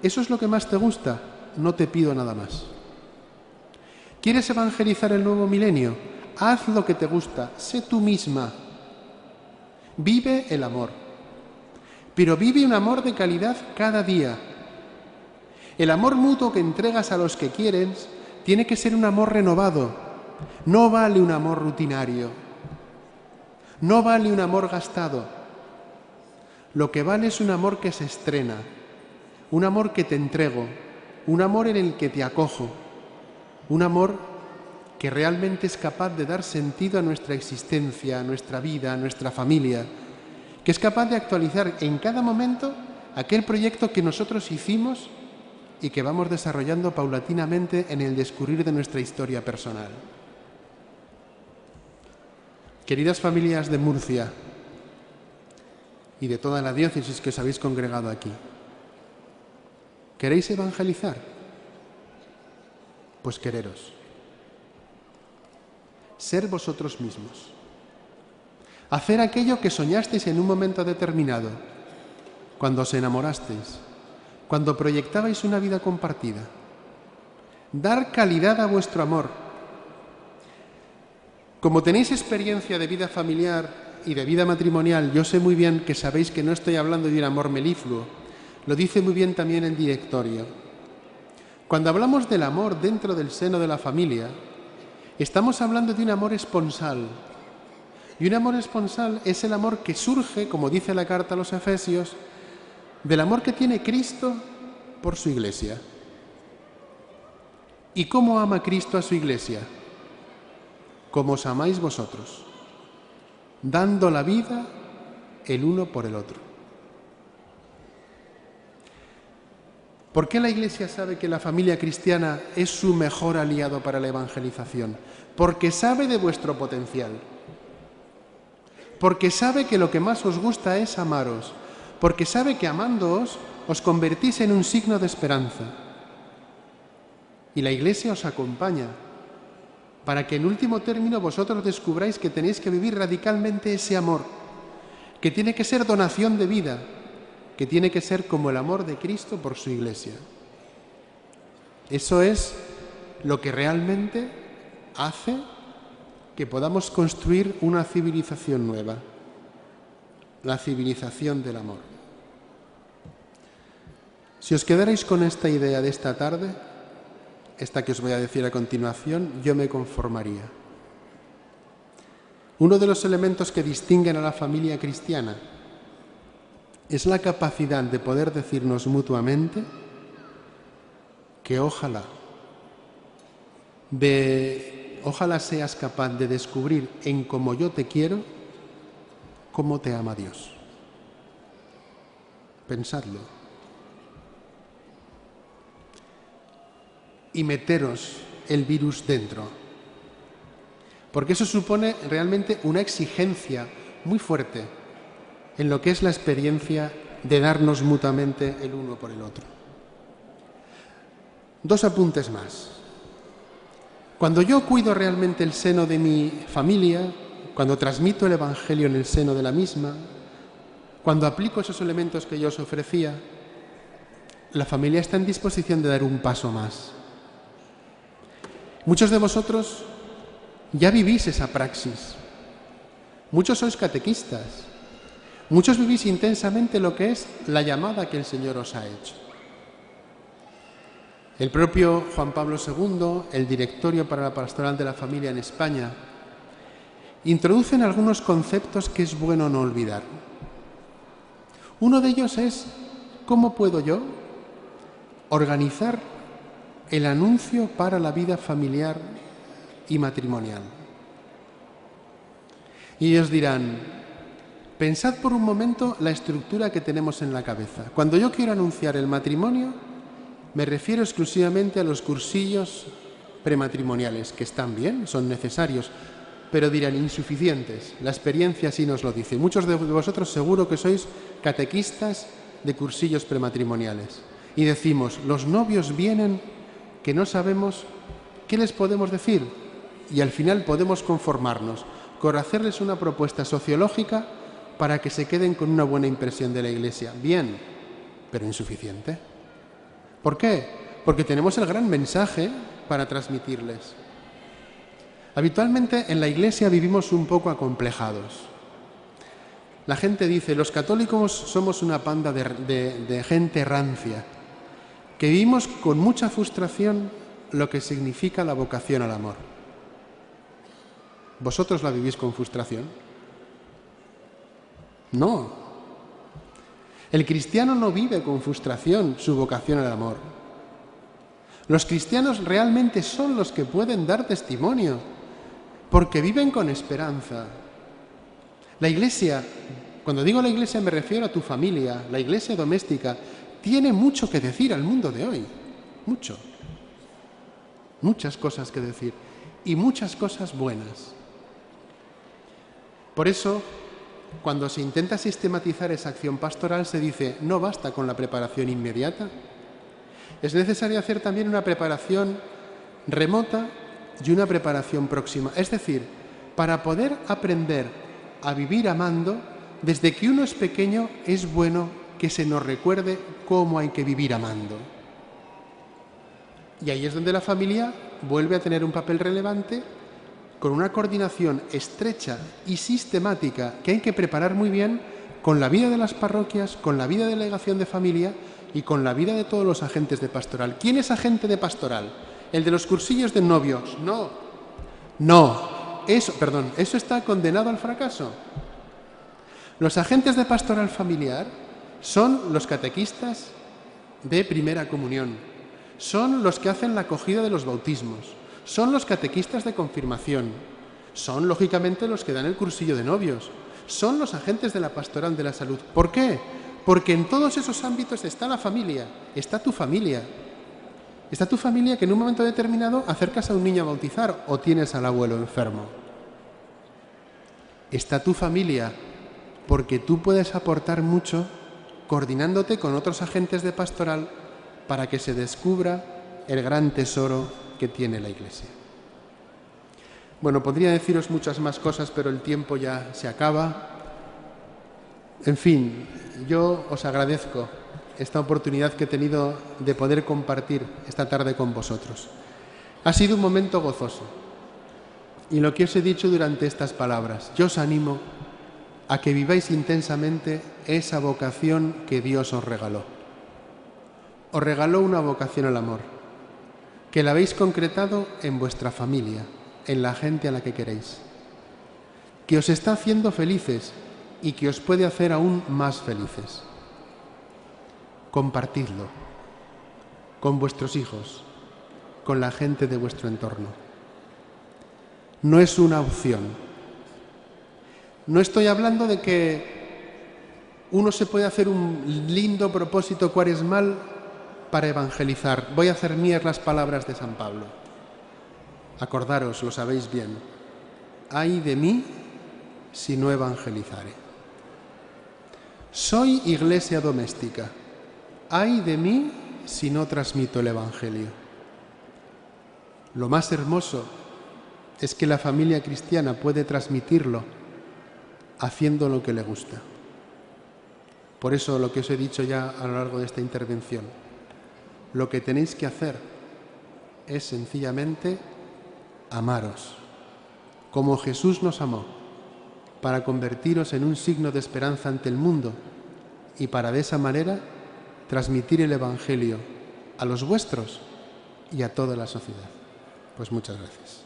¿eso es lo que más te gusta? No te pido nada más. ¿Quieres evangelizar el nuevo milenio? Haz lo que te gusta, sé tú misma. Vive el amor. Pero vive un amor de calidad cada día. El amor mutuo que entregas a los que quieres tiene que ser un amor renovado. No vale un amor rutinario. No vale un amor gastado. Lo que vale es un amor que se estrena, un amor que te entrego, un amor en el que te acojo, un amor que realmente es capaz de dar sentido a nuestra existencia, a nuestra vida, a nuestra familia, que es capaz de actualizar en cada momento aquel proyecto que nosotros hicimos y que vamos desarrollando paulatinamente en el descubrir de nuestra historia personal. Queridas familias de Murcia, y de toda la diócesis que os habéis congregado aquí. ¿Queréis evangelizar? Pues quereros. Ser vosotros mismos. Hacer aquello que soñasteis en un momento determinado, cuando os enamorasteis, cuando proyectabais una vida compartida. Dar calidad a vuestro amor. Como tenéis experiencia de vida familiar y de vida matrimonial, yo sé muy bien que sabéis que no estoy hablando de un amor melifluo. Lo dice muy bien también el directorio. Cuando hablamos del amor dentro del seno de la familia, estamos hablando de un amor esponsal. Y un amor esponsal es el amor que surge, como dice la carta a los Efesios, del amor que tiene Cristo por su Iglesia. ¿Y cómo ama Cristo a su Iglesia? Como os amáis vosotros, dando la vida el uno por el otro. ¿Por qué la Iglesia sabe que la familia cristiana es su mejor aliado para la evangelización? Porque sabe de vuestro potencial. Porque sabe que lo que más os gusta es amaros. Porque sabe que amándoos os convertís en un signo de esperanza. Y la Iglesia os acompaña para que en último término vosotros descubráis que tenéis que vivir radicalmente ese amor, que tiene que ser donación de vida, que tiene que ser como el amor de Cristo por su Iglesia. Eso es lo que realmente hace que podamos construir una civilización nueva, la civilización del amor. Si os quedarais con esta idea de esta tarde, esta que os voy a decir a continuación, yo me conformaría. Uno de los elementos que distinguen a la familia cristiana es la capacidad de poder decirnos mutuamente que ojalá seas capaz de descubrir en cómo yo te quiero, cómo te ama Dios. Pensadlo. Y meteros el virus dentro. Porque eso supone realmente una exigencia muy fuerte en lo que es la experiencia de darnos mutuamente el uno por el otro. 2 apuntes más. Cuando yo cuido realmente el seno de mi familia, cuando transmito el Evangelio en el seno de la misma, cuando aplico esos elementos que yo os ofrecía, la familia está en disposición de dar un paso más. Muchos de vosotros ya vivís esa praxis. Muchos sois catequistas. Muchos vivís intensamente lo que es la llamada que el Señor os ha hecho. El propio Juan Pablo II, el Directorio para la Pastoral de la Familia en España, introducen algunos conceptos que es bueno no olvidar. Uno de ellos es ¿cómo puedo yo organizar el anuncio para la vida familiar y matrimonial? Y ellos dirán, pensad por un momento la estructura que tenemos en la cabeza. Cuando yo quiero anunciar el matrimonio, me refiero exclusivamente a los cursillos prematrimoniales, que están bien, son necesarios, pero dirán insuficientes. La experiencia sí nos lo dice. Muchos de vosotros seguro que sois catequistas de cursillos prematrimoniales. Y decimos, los novios vienen que no sabemos qué les podemos decir. Y al final podemos conformarnos con hacerles una propuesta sociológica para que se queden con una buena impresión de la Iglesia. Bien, pero insuficiente. ¿Por qué? Porque tenemos el gran mensaje para transmitirles. Habitualmente en la Iglesia vivimos un poco acomplejados. La gente dice, los católicos somos una panda de gente rancia, que vivimos con mucha frustración lo que significa la vocación al amor. ¿Vosotros la vivís con frustración? No. El cristiano no vive con frustración su vocación al amor. Los cristianos realmente son los que pueden dar testimonio, porque viven con esperanza. La Iglesia, cuando digo la Iglesia me refiero a tu familia, la Iglesia doméstica, tiene mucho que decir al mundo de hoy. Mucho. Muchas cosas que decir. Y muchas cosas buenas. Por eso, cuando se intenta sistematizar esa acción pastoral, se dice, no basta con la preparación inmediata. Es necesario hacer también una preparación remota y una preparación próxima. Es decir, para poder aprender a vivir amando, desde que uno es pequeño es bueno que se nos recuerde cómo hay que vivir amando. Y ahí es donde la familia vuelve a tener un papel relevante, con una coordinación estrecha y sistemática que hay que preparar muy bien con la vida de las parroquias, con la vida de delegación de familia y con la vida de todos los agentes de pastoral. ¿Quién es agente de pastoral? ¿El de los cursillos de novios? No. Eso está condenado al fracaso. Los agentes de pastoral familiar son los catequistas de primera comunión, son los que hacen la acogida de los bautismos, son los catequistas de confirmación, son lógicamente los que dan el cursillo de novios, son los agentes de la pastoral de la salud. ¿Por qué? Porque en todos esos ámbitos está la familia, está tu familia. Está tu familia que en un momento determinado acercas a un niño a bautizar o tienes al abuelo enfermo. Está tu familia porque tú puedes aportar mucho coordinándote con otros agentes de pastoral para que se descubra el gran tesoro que tiene la Iglesia. Bueno, podría deciros muchas más cosas, pero el tiempo ya se acaba. En fin, yo os agradezco esta oportunidad que he tenido de poder compartir esta tarde con vosotros. Ha sido un momento gozoso. Y lo que os he dicho durante estas palabras, yo os animo a que viváis intensamente esa vocación que Dios os regaló. Os regaló una vocación al amor, que la habéis concretado en vuestra familia, en la gente a la que queréis, que os está haciendo felices y que os puede hacer aún más felices. Compartidlo con vuestros hijos, con la gente de vuestro entorno. No es una opción. No estoy hablando de que uno se puede hacer un lindo propósito cuaresmal para evangelizar. Voy a hacer mías las palabras de San Pablo. Acordaros, lo sabéis bien. Ay de mí si no evangelizare. Soy iglesia doméstica. Ay de mí si no transmito el Evangelio. Lo más hermoso es que la familia cristiana puede transmitirlo haciendo lo que le gusta. Por eso lo que os he dicho ya a lo largo de esta intervención, lo que tenéis que hacer es sencillamente amaros, como Jesús nos amó, para convertiros en un signo de esperanza ante el mundo y para de esa manera transmitir el Evangelio a los vuestros y a toda la sociedad. Pues muchas gracias.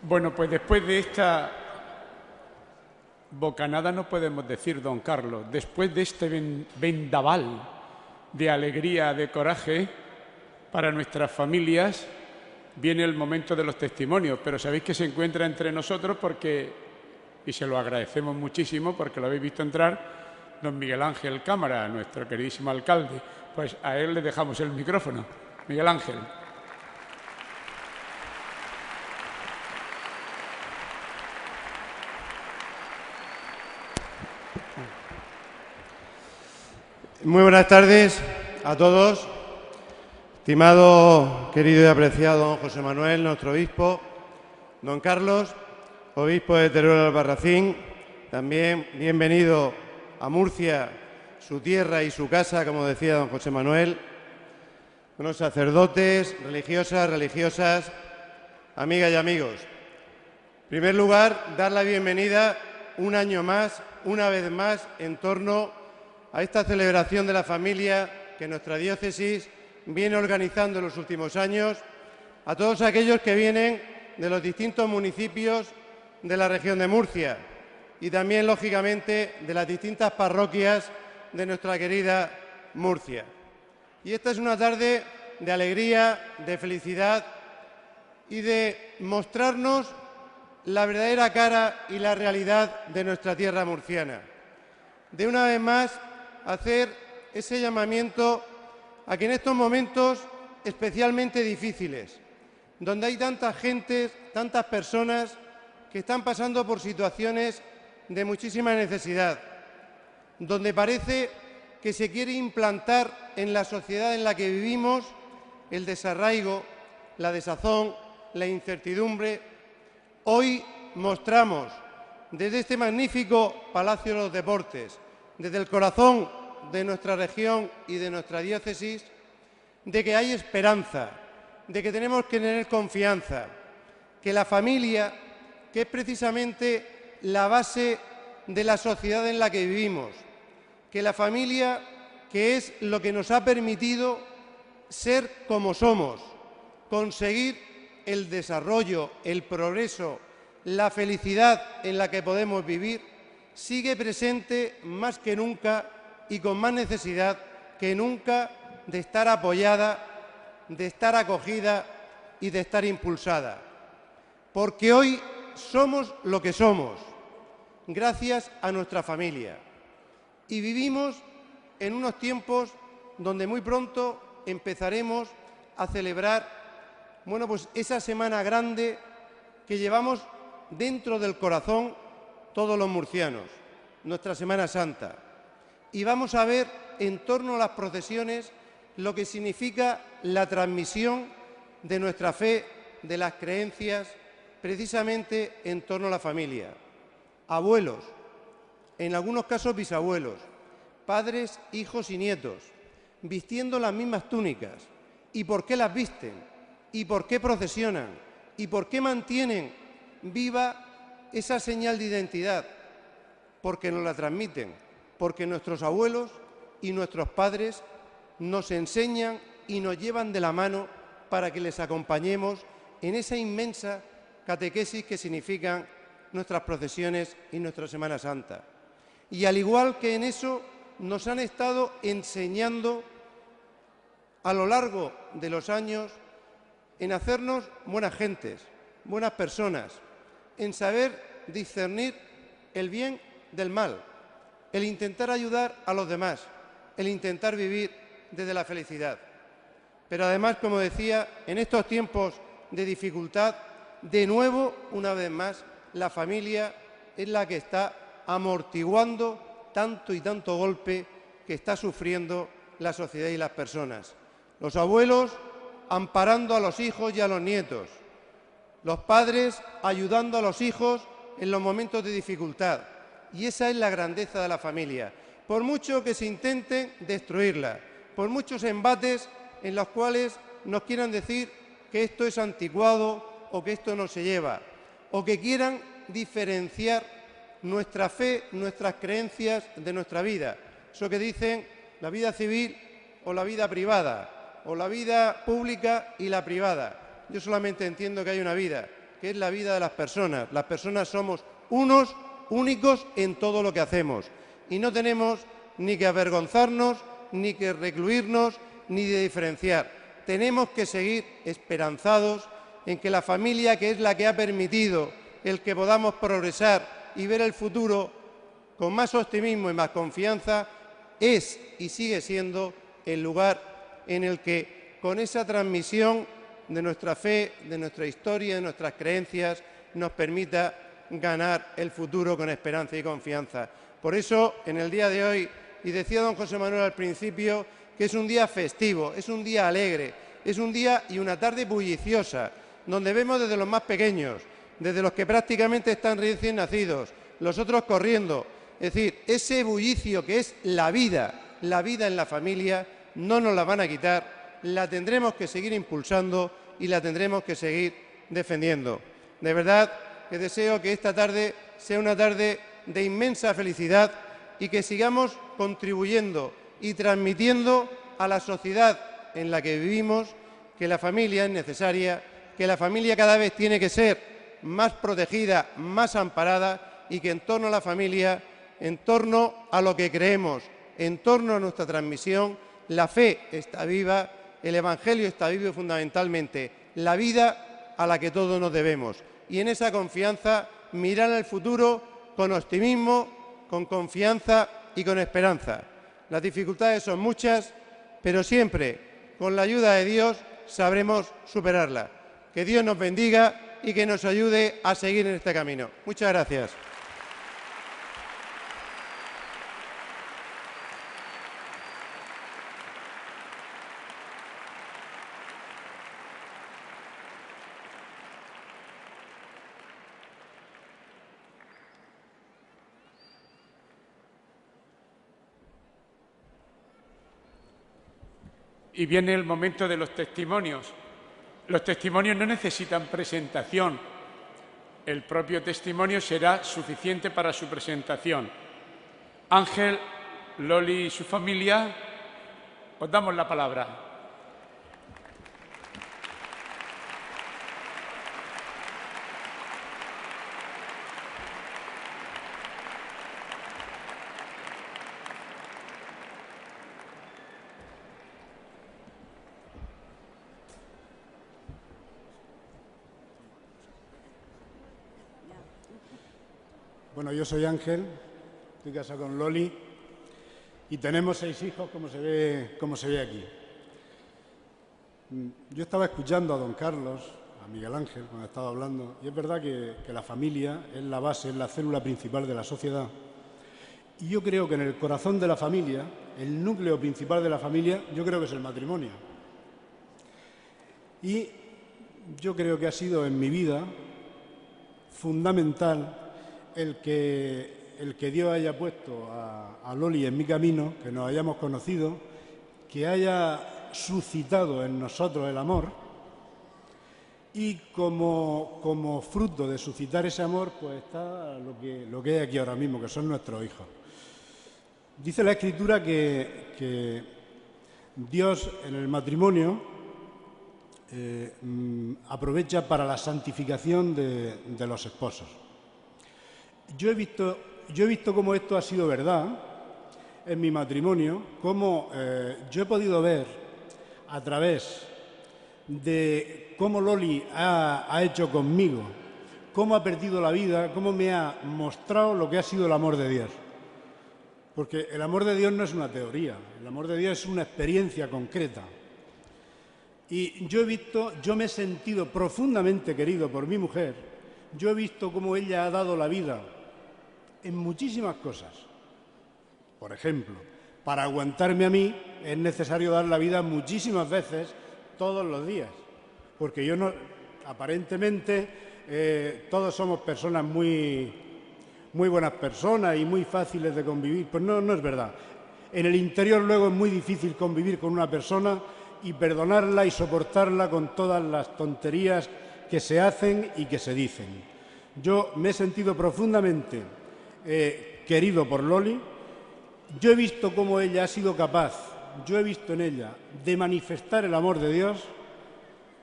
Bueno, pues después de esta bocanada no podemos decir, don Carlos. Después de este vendaval de alegría, de coraje para nuestras familias, viene el momento de los testimonios, pero sabéis que se encuentra entre nosotros porque, y se lo agradecemos muchísimo porque lo habéis visto entrar, don Miguel Ángel Cámara, nuestro queridísimo alcalde. Pues a él le dejamos el micrófono. Miguel Ángel. Muy buenas tardes a todos. Estimado, querido y apreciado don José Manuel, nuestro obispo, don Carlos, obispo de Teruel Albarracín, también bienvenido a Murcia, su tierra y su casa, como decía don José Manuel, unos sacerdotes, religiosas, amigas y amigos. En primer lugar, dar la bienvenida un año más, una vez más, en torno a esta celebración de la familia que nuestra diócesis viene organizando en los últimos años, a todos aquellos que vienen de los distintos municipios de la región de Murcia y también, lógicamente, de las distintas parroquias de nuestra querida Murcia. Y esta es una tarde de alegría, de felicidad y de mostrarnos la verdadera cara y la realidad de nuestra tierra murciana. De una vez más, hacer ese llamamiento a que en estos momentos especialmente difíciles, donde hay tanta gente, tantas personas que están pasando por situaciones de muchísima necesidad, donde parece que se quiere implantar en la sociedad en la que vivimos el desarraigo, la desazón, la incertidumbre, hoy mostramos desde este magnífico Palacio de los Deportes, desde el corazón de nuestra región y de nuestra diócesis, de que hay esperanza, de que tenemos que tener confianza, que la familia, que es precisamente la base de la sociedad en la que vivimos, que la familia, que es lo que nos ha permitido ser como somos, conseguir el desarrollo, el progreso, la felicidad en la que podemos vivir, sigue presente más que nunca y con más necesidad que nunca de estar apoyada, de estar acogida y de estar impulsada. Porque hoy somos lo que somos, gracias a nuestra familia. Y vivimos en unos tiempos donde muy pronto empezaremos a celebrar, pues esa semana grande que llevamos dentro del corazón todos los murcianos, nuestra Semana Santa. Y vamos a ver en torno a las procesiones lo que significa la transmisión de nuestra fe, de las creencias, precisamente en torno a la familia. Abuelos, en algunos casos bisabuelos, padres, hijos y nietos, vistiendo las mismas túnicas. ¿Y por qué las visten? ¿Y por qué procesionan? ¿Y por qué mantienen viva esa señal de identidad? Porque nos la transmiten, porque nuestros abuelos y nuestros padres nos enseñan y nos llevan de la mano para que les acompañemos en esa inmensa catequesis que significan nuestras procesiones y nuestra Semana Santa. Y al igual que en eso nos han estado enseñando a lo largo de los años en hacernos buenas gentes, buenas personas, en saber discernir el bien del mal, el intentar ayudar a los demás, el intentar vivir desde la felicidad. Pero además, como decía, en estos tiempos de dificultad, de nuevo, una vez más, la familia es la que está amortiguando tanto y tanto golpe que está sufriendo la sociedad y las personas. Los abuelos amparando a los hijos y a los nietos, los padres ayudando a los hijos en los momentos de dificultad. Y esa es la grandeza de la familia. Por mucho que se intenten destruirla, por muchos embates en los cuales nos quieran decir que esto es anticuado o que esto no se lleva, o que quieran diferenciar nuestra fe, nuestras creencias de nuestra vida. Eso que dicen la vida civil o la vida privada, o la vida pública y la privada. Yo solamente entiendo que hay una vida, que es la vida de las personas. Las personas somos unos únicos en todo lo que hacemos. Y no tenemos ni que avergonzarnos, ni que recluirnos, ni de diferenciar. Tenemos que seguir esperanzados en que la familia, que es la que ha permitido el que podamos progresar y ver el futuro con más optimismo y más confianza, es y sigue siendo el lugar en el que, con esa transmisión de nuestra fe, de nuestra historia, de nuestras creencias, nos permita ganar el futuro con esperanza y confianza. Por eso, en el día de hoy, y decía don José Manuel al principio, que es un día festivo, es un día alegre, es un día y una tarde bulliciosa, donde vemos desde los más pequeños, desde los que prácticamente están recién nacidos, los otros corriendo. Es decir, ese bullicio que es la vida en la familia, no nos la van a quitar, la tendremos que seguir impulsando y la tendremos que seguir defendiendo. De verdad que deseo que esta tarde sea una tarde de inmensa felicidad y que sigamos contribuyendo y transmitiendo a la sociedad en la que vivimos que la familia es necesaria, que la familia cada vez tiene que ser más protegida, más amparada y que en torno a la familia, en torno a lo que creemos, en torno a nuestra transmisión, la fe está viva, el Evangelio está vivo y fundamentalmente la vida a la que todos nos debemos. Y en esa confianza mirar al futuro con optimismo, con confianza y con esperanza. Las dificultades son muchas, pero siempre, con la ayuda de Dios, sabremos superarlas. Que Dios nos bendiga y que nos ayude a seguir en este camino. Muchas gracias. Y viene el momento de los testimonios. Los testimonios no necesitan presentación. El propio testimonio será suficiente para su presentación. Ángel, Loli y su familia, os damos la palabra. Bueno, yo soy Ángel, estoy casado con Loli y tenemos 6 hijos, como se ve aquí. Yo estaba escuchando a don Carlos, a Miguel Ángel, cuando estaba hablando, y es verdad que la familia es la base, es la célula principal de la sociedad. Y yo creo que en el corazón de la familia, el núcleo principal de la familia, yo creo que es el matrimonio. Y yo creo que ha sido en mi vida fundamental el que Dios haya puesto a Loli en mi camino, que nos hayamos conocido, que haya suscitado en nosotros el amor y como fruto de suscitar ese amor pues está lo que hay aquí ahora mismo, que son nuestros hijos. Dice la Escritura que Dios en el matrimonio aprovecha para la santificación de los esposos. Yo he visto cómo esto ha sido verdad en mi matrimonio, cómo yo he podido ver a través de cómo Loli ha hecho conmigo, cómo ha perdido la vida, cómo me ha mostrado lo que ha sido el amor de Dios. Porque el amor de Dios no es una teoría, el amor de Dios es una experiencia concreta. Y yo me he sentido profundamente querido por mi mujer, yo he visto cómo ella ha dado la vida en muchísimas cosas. Por ejemplo, para aguantarme a mí es necesario dar la vida muchísimas veces todos los días, porque aparentemente todos somos personas muy buenas personas y muy fáciles de convivir. Pues no es verdad. En el interior luego es muy difícil convivir con una persona y perdonarla y soportarla con todas las tonterías que se hacen y que se dicen. Yo me he sentido profundamente querido por Loli. Yo he visto cómo ella ha sido capaz, yo he visto en ella, de manifestar el amor de Dios,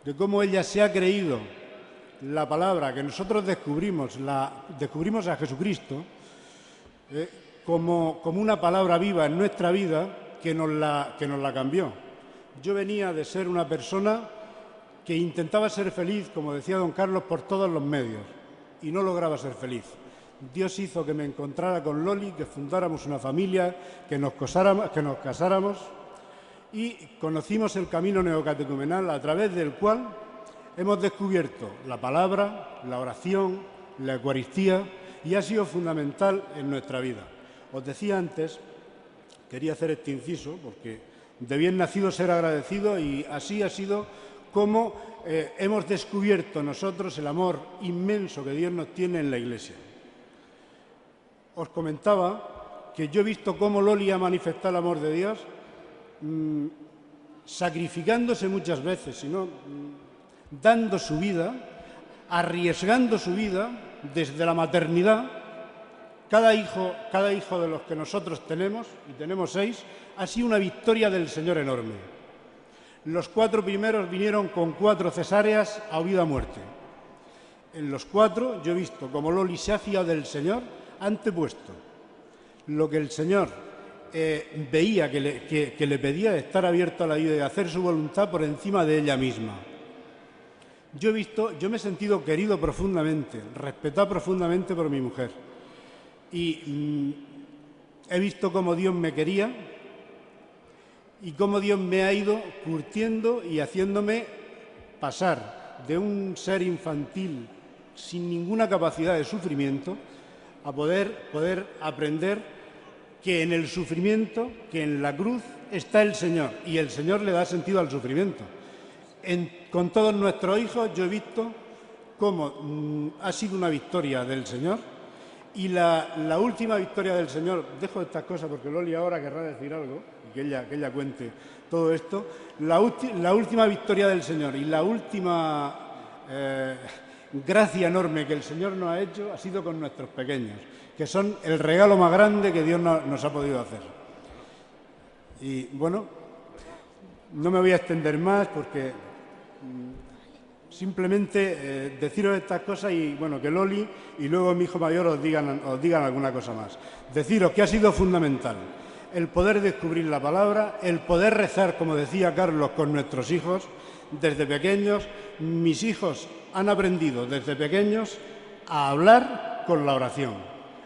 de cómo ella se ha creído la palabra, que nosotros descubrimos a Jesucristo como una palabra viva en nuestra vida que nos la cambió. Yo venía de ser una persona que intentaba ser feliz, como decía don Carlos, por todos los medios, y no lograba ser feliz. Dios hizo que me encontrara con Loli, que fundáramos una familia, que nos casáramos y conocimos el camino neocatecumenal a través del cual hemos descubierto la palabra, la oración, la Eucaristía, y ha sido fundamental en nuestra vida. Os decía antes, quería hacer este inciso, porque de bien nacido ser agradecido, y así ha sido como hemos descubierto nosotros el amor inmenso que Dios nos tiene en la Iglesia. Os comentaba que yo he visto cómo Loli ha manifestado el amor de Dios, sacrificándose muchas veces, sino dando su vida, arriesgando su vida desde la maternidad. Cada hijo de los que nosotros tenemos, y tenemos 6, ha sido una victoria del Señor enorme. Los 4 primeros vinieron con 4 cesáreas a vida o muerte. En los 4 yo he visto como Loli se ha fiado del Señor, antepuesto lo que el Señor veía que le pedía, de estar abierto a la vida y de hacer su voluntad por encima de ella misma. Yo me he sentido querido profundamente, respetado profundamente por mi mujer. Y he visto cómo Dios me quería y cómo Dios me ha ido curtiendo y haciéndome pasar de un ser infantil sin ninguna capacidad de sufrimiento a poder aprender que en el sufrimiento, que en la cruz está el Señor, y el Señor le da sentido al sufrimiento. Con todos nuestros hijos yo he visto cómo ha sido una victoria del Señor, y la última victoria del Señor, dejo estas cosas porque Loli ahora querrá decir algo, y que ella cuente todo esto, la última victoria del Señor y la última gracia enorme que el Señor nos ha hecho ha sido con nuestros pequeños, que son el regalo más grande que Dios nos ha podido hacer. Y bueno, no me voy a extender más porque simplemente deciros estas cosas y bueno, que Loli y luego mi hijo mayor os digan alguna cosa más. Deciros que ha sido fundamental el poder descubrir la palabra, el poder rezar, como decía Carlos, con nuestros hijos desde pequeños. Mis hijos han aprendido desde pequeños a hablar con la oración,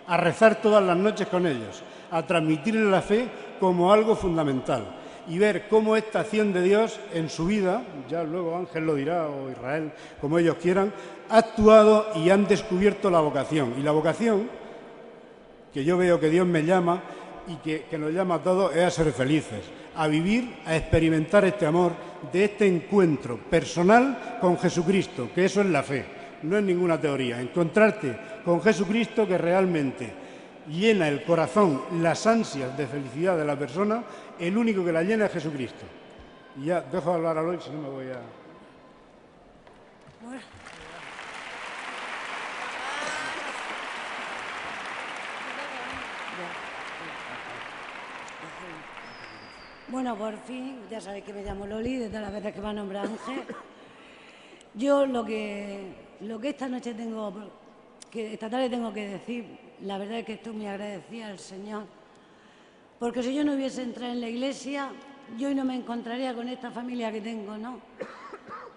a rezar todas las noches con ellos, a transmitirles la fe como algo fundamental y ver cómo esta acción de Dios en su vida, ya luego Ángel lo dirá o Israel, como ellos quieran, ha actuado y han descubierto la vocación. Y la vocación, que yo veo que Dios me llama y que nos llama a todos, es a ser felices, a vivir, a experimentar este amor de este encuentro personal con Jesucristo, que eso es la fe, no es ninguna teoría. Encontrarte con Jesucristo que realmente llena el corazón, las ansias de felicidad de la persona, el único que la llena es Jesucristo. Y ya dejo de hablar a Loli, si no me voy a... Bueno, por fin, ya sabéis que me llamo Loli, desde las veces que me ha nombrado Ángel. Yo lo que esta noche esta tarde tengo que decir, la verdad es que estoy muy agradecida al Señor, porque si yo no hubiese entrado en la Iglesia, yo hoy no me encontraría con esta familia que tengo, ¿no?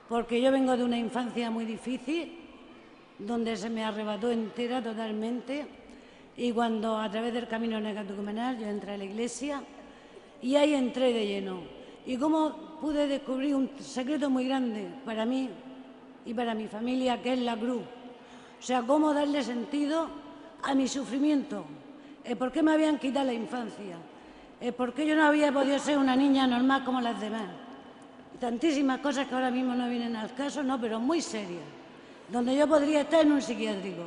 Porque yo vengo de una infancia muy difícil, donde se me arrebató entera totalmente, y cuando a través del camino neocatecumenal yo entré a la Iglesia, y ahí entré de lleno. Y cómo pude descubrir un secreto muy grande para mí y para mi familia, que es la cruz. O sea, cómo darle sentido a mi sufrimiento. ¿Por qué me habían quitado la infancia? ¿Por qué yo no había podido ser una niña normal como las demás? Y tantísimas cosas que ahora mismo no vienen al caso, no, pero muy serias, donde yo podría estar en un psiquiátrico.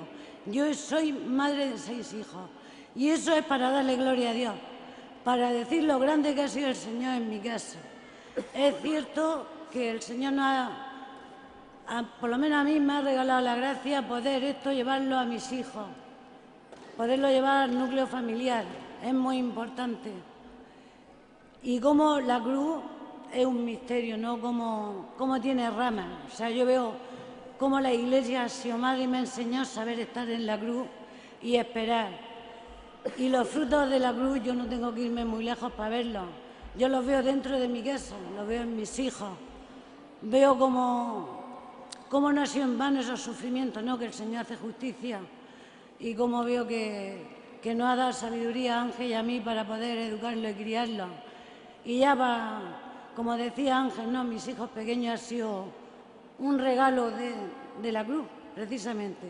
Yo soy madre de 6 hijos y eso es para darle gloria a Dios, para decir lo grande que ha sido el Señor en mi casa. Es cierto que el Señor por lo menos a mí me ha regalado la gracia poder esto llevarlo a mis hijos, poderlo llevar al núcleo familiar, es muy importante. Y como la cruz es un misterio, ¿no? Como tiene ramas. O sea, yo veo cómo la Iglesia, Xiomara, me enseñó a saber estar en la cruz y esperar. Y los frutos de la cruz yo no tengo que irme muy lejos para verlos. Yo los veo dentro de mi casa, los veo en mis hijos. Veo cómo no ha sido en vano esos sufrimientos, ¿no? Que el Señor hace justicia. Y cómo veo que nos ha dado sabiduría a Ángel y a mí para poder educarlo y criarlo. Y ya como decía Ángel, ¿no? Mis hijos pequeños han sido un regalo de la cruz, precisamente,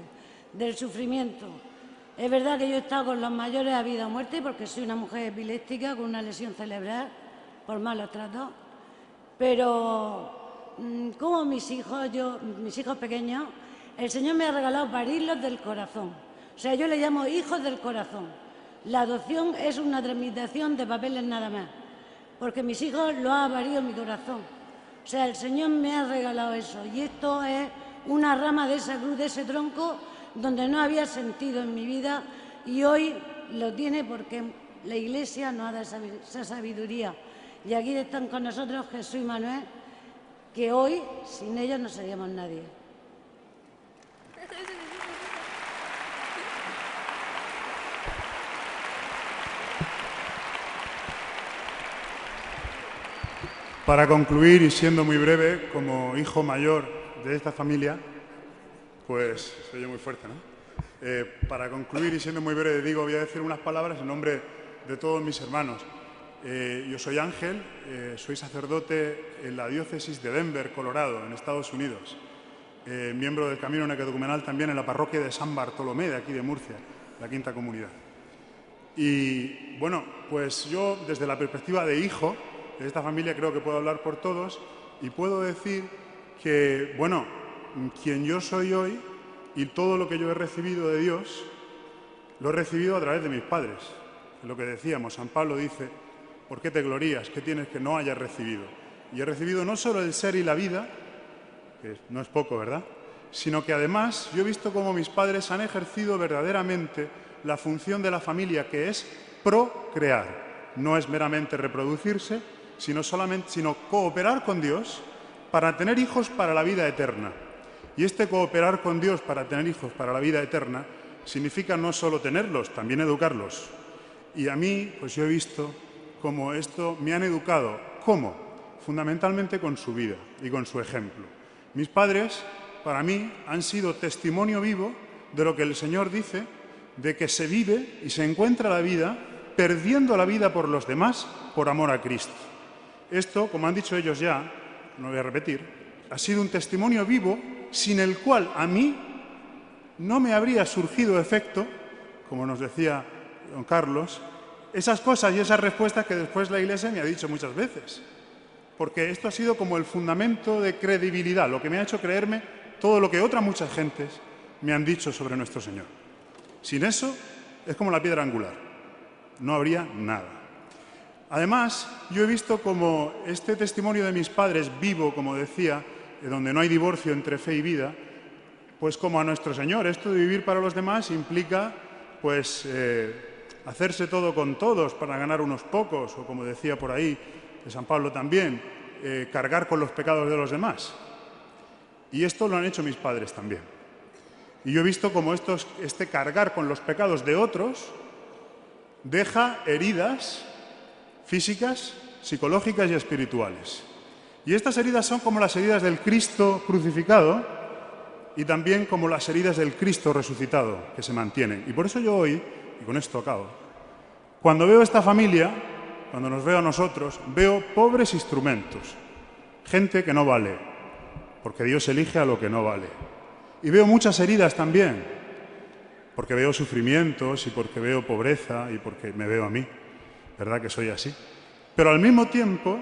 del sufrimiento. Es verdad que yo he estado con los mayores a vida o muerte porque soy una mujer epiléptica con una lesión cerebral por malos tratos, pero como mis hijos pequeños, el Señor me ha regalado parirlos del corazón. O sea, yo le llamo hijos del corazón. La adopción es una tramitación de papeles nada más, porque mis hijos lo ha parido mi corazón. O sea, el Señor me ha regalado eso y esto es una rama de esa cruz, de ese tronco, donde no había sentido en mi vida y hoy lo tiene porque la Iglesia nos ha dado esa sabiduría. Y aquí están con nosotros Jesús y Manuel, que hoy sin ellos no seríamos nadie. Para concluir, y siendo muy breve, como hijo mayor de esta familia, pues se oye muy fuerte, ¿no? Para concluir y siendo muy breve, voy a decir unas palabras en nombre de todos mis hermanos. Yo soy Ángel, soy sacerdote en la diócesis de Denver, Colorado, en Estados Unidos. Miembro del Camino Neocatecumenal también en la parroquia de San Bartolomé, de aquí de Murcia, la quinta comunidad. Y bueno, pues yo desde la perspectiva de hijo de esta familia creo que puedo hablar por todos y puedo decir que, bueno, quien yo soy hoy y todo lo que yo he recibido de Dios, lo he recibido a través de mis padres. Es lo que decíamos, San Pablo dice, ¿por qué te glorías? ¿Qué tienes que no hayas recibido? Y he recibido no solo el ser y la vida, que no es poco, ¿verdad?, sino que además yo he visto cómo mis padres han ejercido verdaderamente la función de la familia, que es procrear. No es meramente reproducirse, sino cooperar con Dios para tener hijos para la vida eterna. Y este cooperar con Dios para tener hijos para la vida eterna significa no solo tenerlos, también educarlos. Y a mí, pues yo he visto cómo esto me han educado. ¿Cómo? Fundamentalmente con su vida y con su ejemplo. Mis padres, para mí, han sido testimonio vivo de lo que el Señor dice, de que se vive y se encuentra la vida perdiendo la vida por los demás por amor a Cristo. Esto, como han dicho ellos ya, no voy a repetir, ha sido un testimonio vivo sin el cual a mí no me habría surgido efecto, como nos decía don Carlos, esas cosas y esas respuestas que después la Iglesia me ha dicho muchas veces. Porque esto ha sido como el fundamento de credibilidad, lo que me ha hecho creerme todo lo que otras muchas gentes me han dicho sobre nuestro Señor. Sin eso, es como la piedra angular. No habría nada. Además, yo he visto como este testimonio de mis padres vivo, como decía, donde no hay divorcio entre fe y vida, pues como a nuestro Señor. Esto de vivir para los demás implica, pues, hacerse todo con todos para ganar unos pocos, o como decía por ahí de San Pablo también, cargar con los pecados de los demás. Y esto lo han hecho mis padres también. Y yo he visto como este cargar con los pecados de otros deja heridas físicas, psicológicas y espirituales. Y estas heridas son como las heridas del Cristo crucificado y también como las heridas del Cristo resucitado que se mantienen. Y por eso yo hoy, y con esto acabo, cuando veo esta familia, cuando nos veo a nosotros, veo pobres instrumentos, gente que no vale, porque Dios elige a lo que no vale. Y veo muchas heridas también, porque veo sufrimientos y porque veo pobreza y porque me veo a mí, ¿verdad que soy así? Pero al mismo tiempo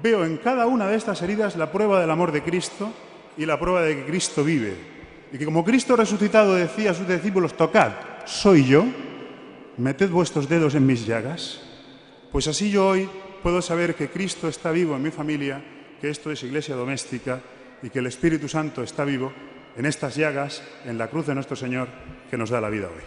veo en cada una de estas heridas la prueba del amor de Cristo y la prueba de que Cristo vive. Y que como Cristo resucitado decía a sus discípulos, tocad, soy yo, meted vuestros dedos en mis llagas. Pues así yo hoy puedo saber que Cristo está vivo en mi familia, que esto es iglesia doméstica y que el Espíritu Santo está vivo en estas llagas, en la cruz de nuestro Señor, que nos da la vida hoy.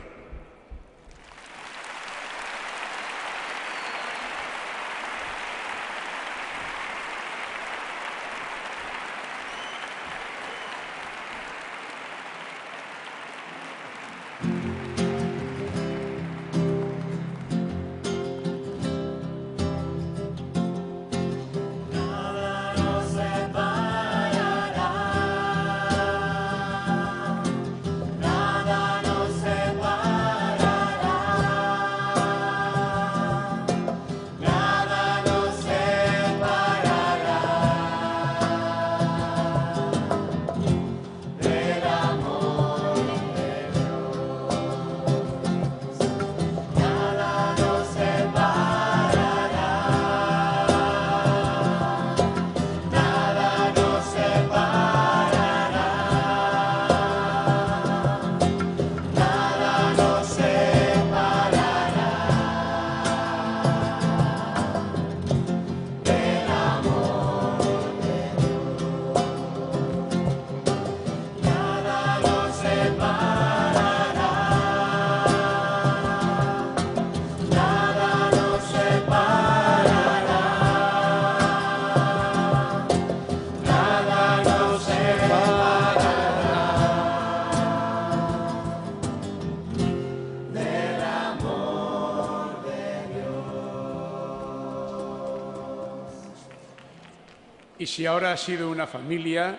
Y si ahora ha sido una familia,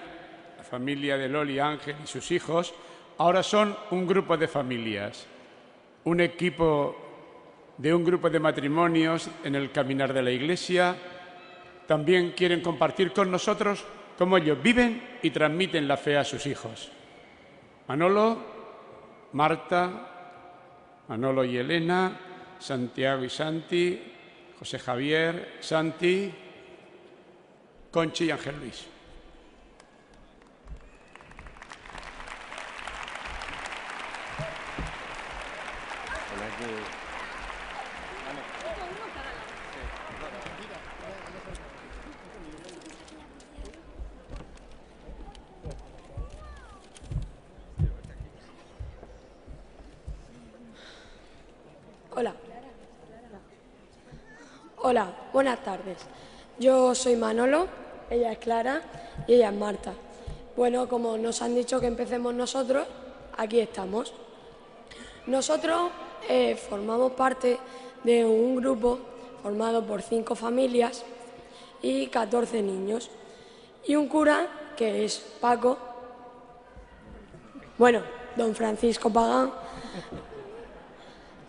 la familia de Loli, Ángel y sus hijos, ahora son un grupo de familias, un equipo de un grupo de matrimonios en el caminar de la Iglesia. También quieren compartir con nosotros cómo ellos viven y transmiten la fe a sus hijos. Manolo, Marta, Manolo y Elena, Santiago y Santi, José Javier, Santi, Conchi y Ángel Luis. Hola. Hola, buenas tardes. Yo soy Manolo, ella es Clara y ella es Marta. Bueno, como nos han dicho que empecemos nosotros, aquí estamos. Nosotros formamos parte de un grupo formado por 5 familias y 14 niños. Y un cura, que es Paco, bueno, don Francisco Pagán.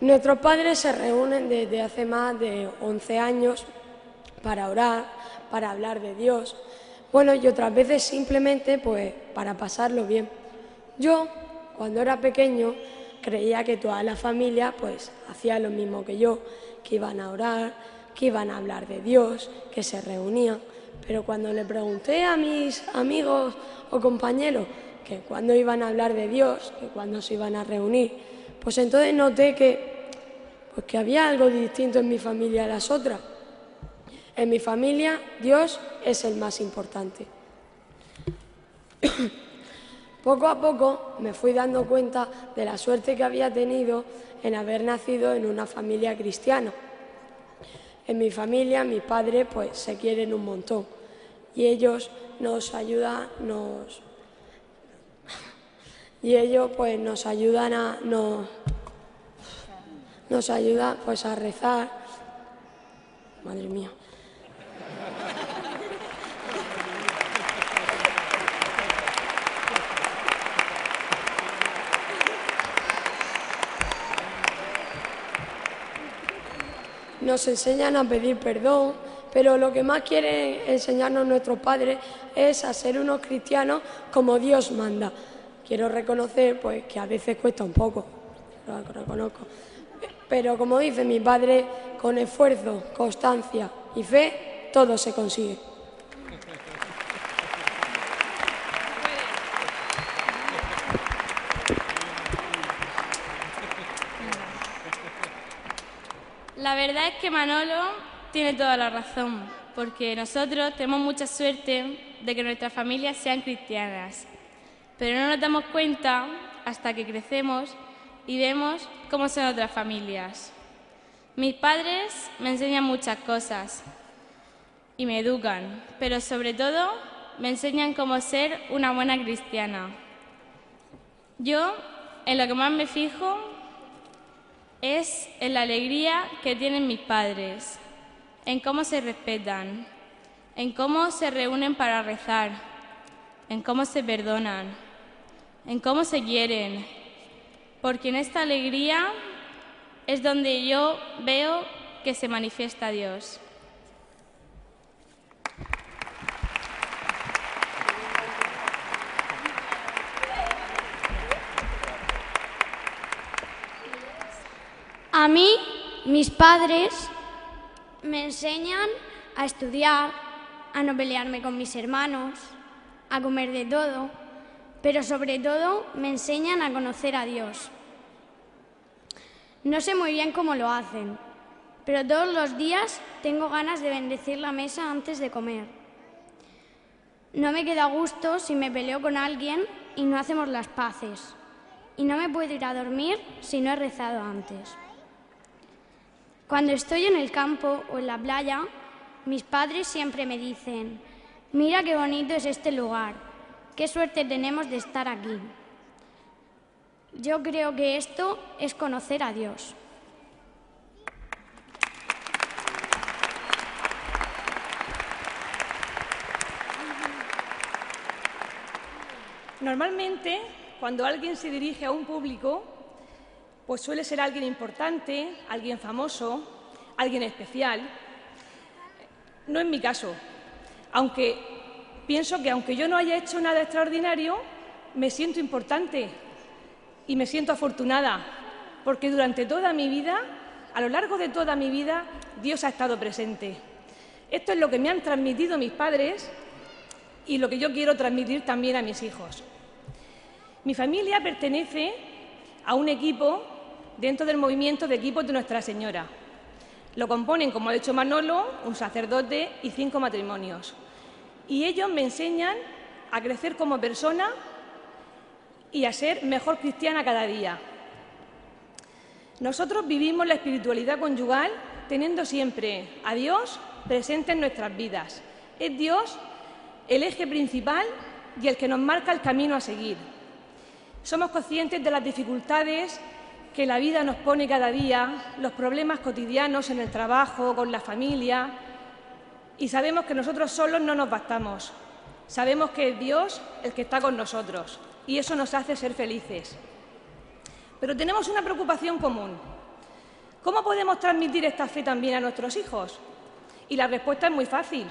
Nuestros padres se reúnen desde hace más de 11 años para orar, para hablar de Dios, bueno, y otras veces simplemente pues para pasarlo bien. Yo, cuando era pequeño, creía que toda la familia pues hacía lo mismo que yo, que iban a orar, que iban a hablar de Dios, que se reunían. Pero cuando le pregunté a mis amigos o compañeros que cuándo iban a hablar de Dios, que cuándo se iban a reunir, pues entonces noté que había algo distinto en mi familia a las otras. En mi familia, Dios es el más importante. Poco a poco me fui dando cuenta de la suerte que había tenido en haber nacido en una familia cristiana. En mi familia, mis padres pues se quieren un montón y ellos nos ayudan, nos ayuda pues a rezar. Madre mía. Nos enseñan a pedir perdón, pero lo que más quieren enseñarnos nuestros padres es a ser unos cristianos como Dios manda. Quiero reconocer pues que a veces cuesta un poco, lo reconozco. Pero como dice mi padre, con esfuerzo, constancia y fe, todo se consigue. La verdad es que Manolo tiene toda la razón, porque nosotros tenemos mucha suerte de que nuestras familias sean cristianas, pero no nos damos cuenta hasta que crecemos y vemos cómo son otras familias. Mis padres me enseñan muchas cosas y me educan, pero sobre todo me enseñan cómo ser una buena cristiana. Yo, en lo que más me fijo, es en la alegría que tienen mis padres, en cómo se respetan, en cómo se reúnen para rezar, en cómo se perdonan, en cómo se quieren, porque en esta alegría es donde yo veo que se manifiesta Dios. A mí, mis padres me enseñan a estudiar, a no pelearme con mis hermanos, a comer de todo, pero sobre todo me enseñan a conocer a Dios. No sé muy bien cómo lo hacen, pero todos los días tengo ganas de bendecir la mesa antes de comer. No me quedo a gusto si me peleo con alguien y no hacemos las paces. Y no me puedo ir a dormir si no he rezado antes. Cuando estoy en el campo o en la playa, mis padres siempre me dicen: mira qué bonito es este lugar, qué suerte tenemos de estar aquí. Yo creo que esto es conocer a Dios. Normalmente, cuando alguien se dirige a un público, pues suele ser alguien importante, alguien famoso, alguien especial. No es mi caso, aunque pienso que aunque yo no haya hecho nada extraordinario, me siento importante y me siento afortunada, porque durante toda mi vida, a lo largo de toda mi vida, Dios ha estado presente. Esto es lo que me han transmitido mis padres y lo que yo quiero transmitir también a mis hijos. Mi familia pertenece a un equipo dentro del movimiento de equipos de Nuestra Señora. Lo componen, como ha dicho Manolo, un sacerdote y 5 matrimonios. Y ellos me enseñan a crecer como persona y a ser mejor cristiana cada día. Nosotros vivimos la espiritualidad conyugal teniendo siempre a Dios presente en nuestras vidas. Es Dios el eje principal y el que nos marca el camino a seguir. Somos conscientes de las dificultades que la vida nos pone cada día, los problemas cotidianos en el trabajo, con la familia, y sabemos que nosotros solos no nos bastamos. Sabemos que es Dios el que está con nosotros y eso nos hace ser felices. Pero tenemos una preocupación común. ¿Cómo podemos transmitir esta fe también a nuestros hijos? Y la respuesta es muy fácil.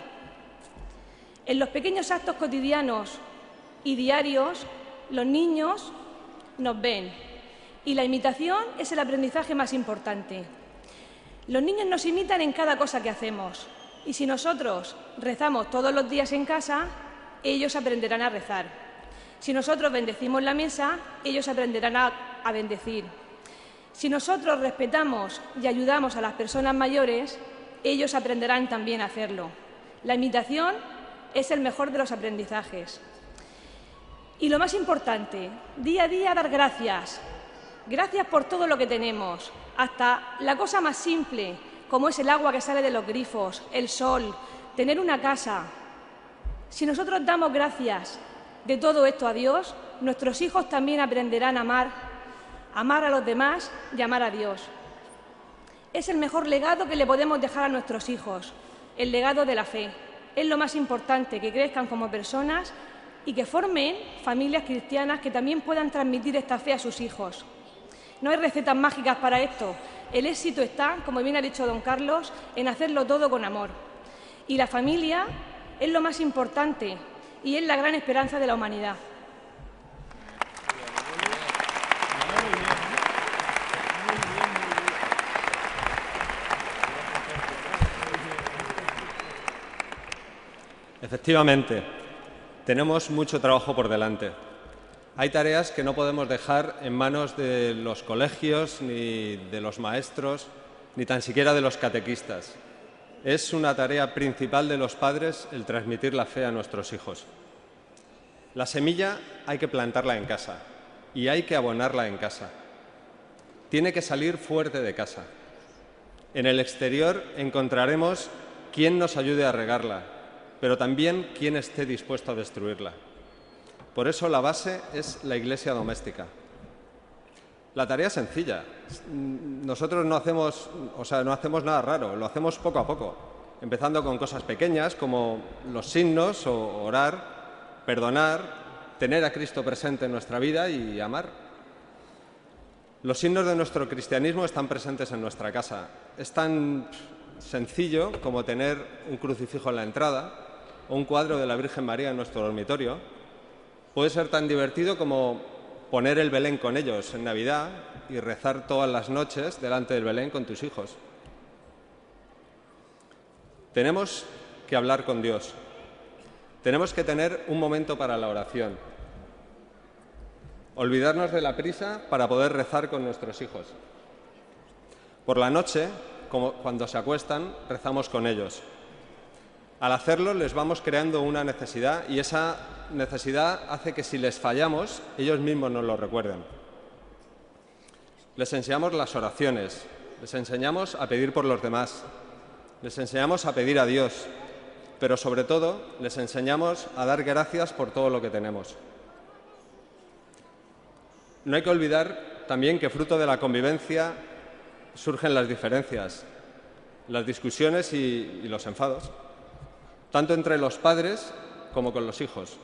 En los pequeños actos cotidianos y diarios, los niños nos ven y la imitación es el aprendizaje más importante. Los niños nos imitan en cada cosa que hacemos y si nosotros rezamos todos los días en casa, ellos aprenderán a rezar. Si nosotros bendecimos la mesa, ellos aprenderán a bendecir. Si nosotros respetamos y ayudamos a las personas mayores, ellos aprenderán también a hacerlo. La imitación es el mejor de los aprendizajes. Y lo más importante, día a día dar gracias. Gracias por todo lo que tenemos, hasta la cosa más simple, como es el agua que sale de los grifos, el sol, tener una casa. Si nosotros damos gracias de todo esto a Dios, nuestros hijos también aprenderán a amar a los demás y amar a Dios. Es el mejor legado que le podemos dejar a nuestros hijos, el legado de la fe. Es lo más importante, que crezcan como personas y que formen familias cristianas que también puedan transmitir esta fe a sus hijos. No hay recetas mágicas para esto. El éxito está, como bien ha dicho don Carlos, en hacerlo todo con amor. Y la familia es lo más importante y es la gran esperanza de la humanidad. Efectivamente, tenemos mucho trabajo por delante. Hay tareas que no podemos dejar en manos de los colegios, ni de los maestros, ni tan siquiera de los catequistas. Es una tarea principal de los padres el transmitir la fe a nuestros hijos. La semilla hay que plantarla en casa y hay que abonarla en casa. Tiene que salir fuerte de casa. En el exterior encontraremos quien nos ayude a regarla, pero también quien esté dispuesto a destruirla. Por eso la base es la iglesia doméstica. La tarea es sencilla. Nosotros no hacemos nada raro, lo hacemos poco a poco, empezando con cosas pequeñas como los signos o orar, perdonar, tener a Cristo presente en nuestra vida y amar. Los signos de nuestro cristianismo están presentes en nuestra casa. Es tan sencillo como tener un crucifijo en la entrada o un cuadro de la Virgen María en nuestro dormitorio. Puede ser tan divertido como poner el Belén con ellos en Navidad y rezar todas las noches delante del Belén con tus hijos. Tenemos que hablar con Dios. Tenemos que tener un momento para la oración. Olvidarnos de la prisa para poder rezar con nuestros hijos. Por la noche, cuando se acuestan, rezamos con ellos. Al hacerlo les vamos creando una necesidad y esa necesidad hace que si les fallamos, ellos mismos nos lo recuerden. Les enseñamos las oraciones, les enseñamos a pedir por los demás, les enseñamos a pedir a Dios, pero sobre todo les enseñamos a dar gracias por todo lo que tenemos. No hay que olvidar también que fruto de la convivencia surgen las diferencias, las discusiones y los enfados, tanto entre los padres como con los hijos.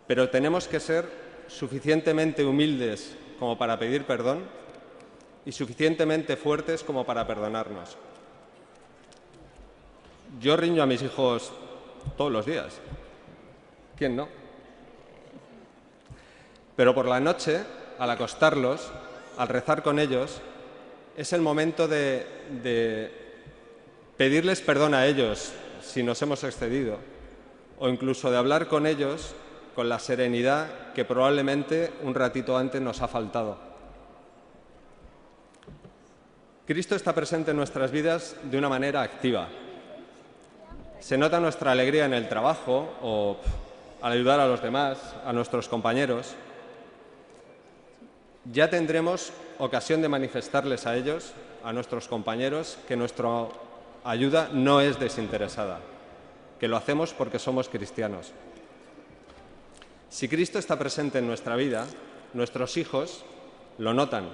pero tenemos que ser suficientemente humildes como para pedir perdón y suficientemente fuertes como para perdonarnos. Yo riño a mis hijos todos los días. ¿Quién no? Pero por la noche, al acostarlos, al rezar con ellos, es el momento de pedirles perdón a ellos si nos hemos excedido, o incluso de hablar con ellos con la serenidad que probablemente un ratito antes nos ha faltado. Cristo está presente en nuestras vidas de una manera activa. Se nota nuestra alegría en el trabajo o al ayudar a los demás, a nuestros compañeros. Ya tendremos ocasión de manifestarles a ellos, a nuestros compañeros, que nuestra ayuda no es desinteresada, que lo hacemos porque somos cristianos. Si Cristo está presente en nuestra vida, nuestros hijos lo notan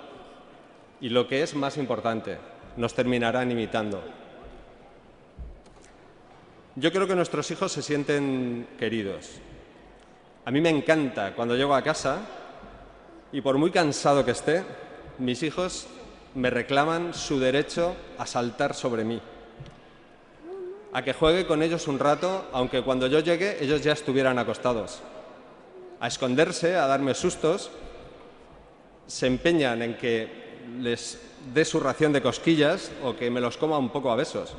y, lo que es más importante, nos terminarán imitando. Yo creo que nuestros hijos se sienten queridos. A mí me encanta cuando llego a casa y, por muy cansado que esté, mis hijos me reclaman su derecho a saltar sobre mí, a que juegue con ellos un rato, aunque cuando yo llegue ellos ya estuvieran acostados, a esconderse, a darme sustos. Se empeñan en que les dé su ración de cosquillas o que me los coma un poco a besos.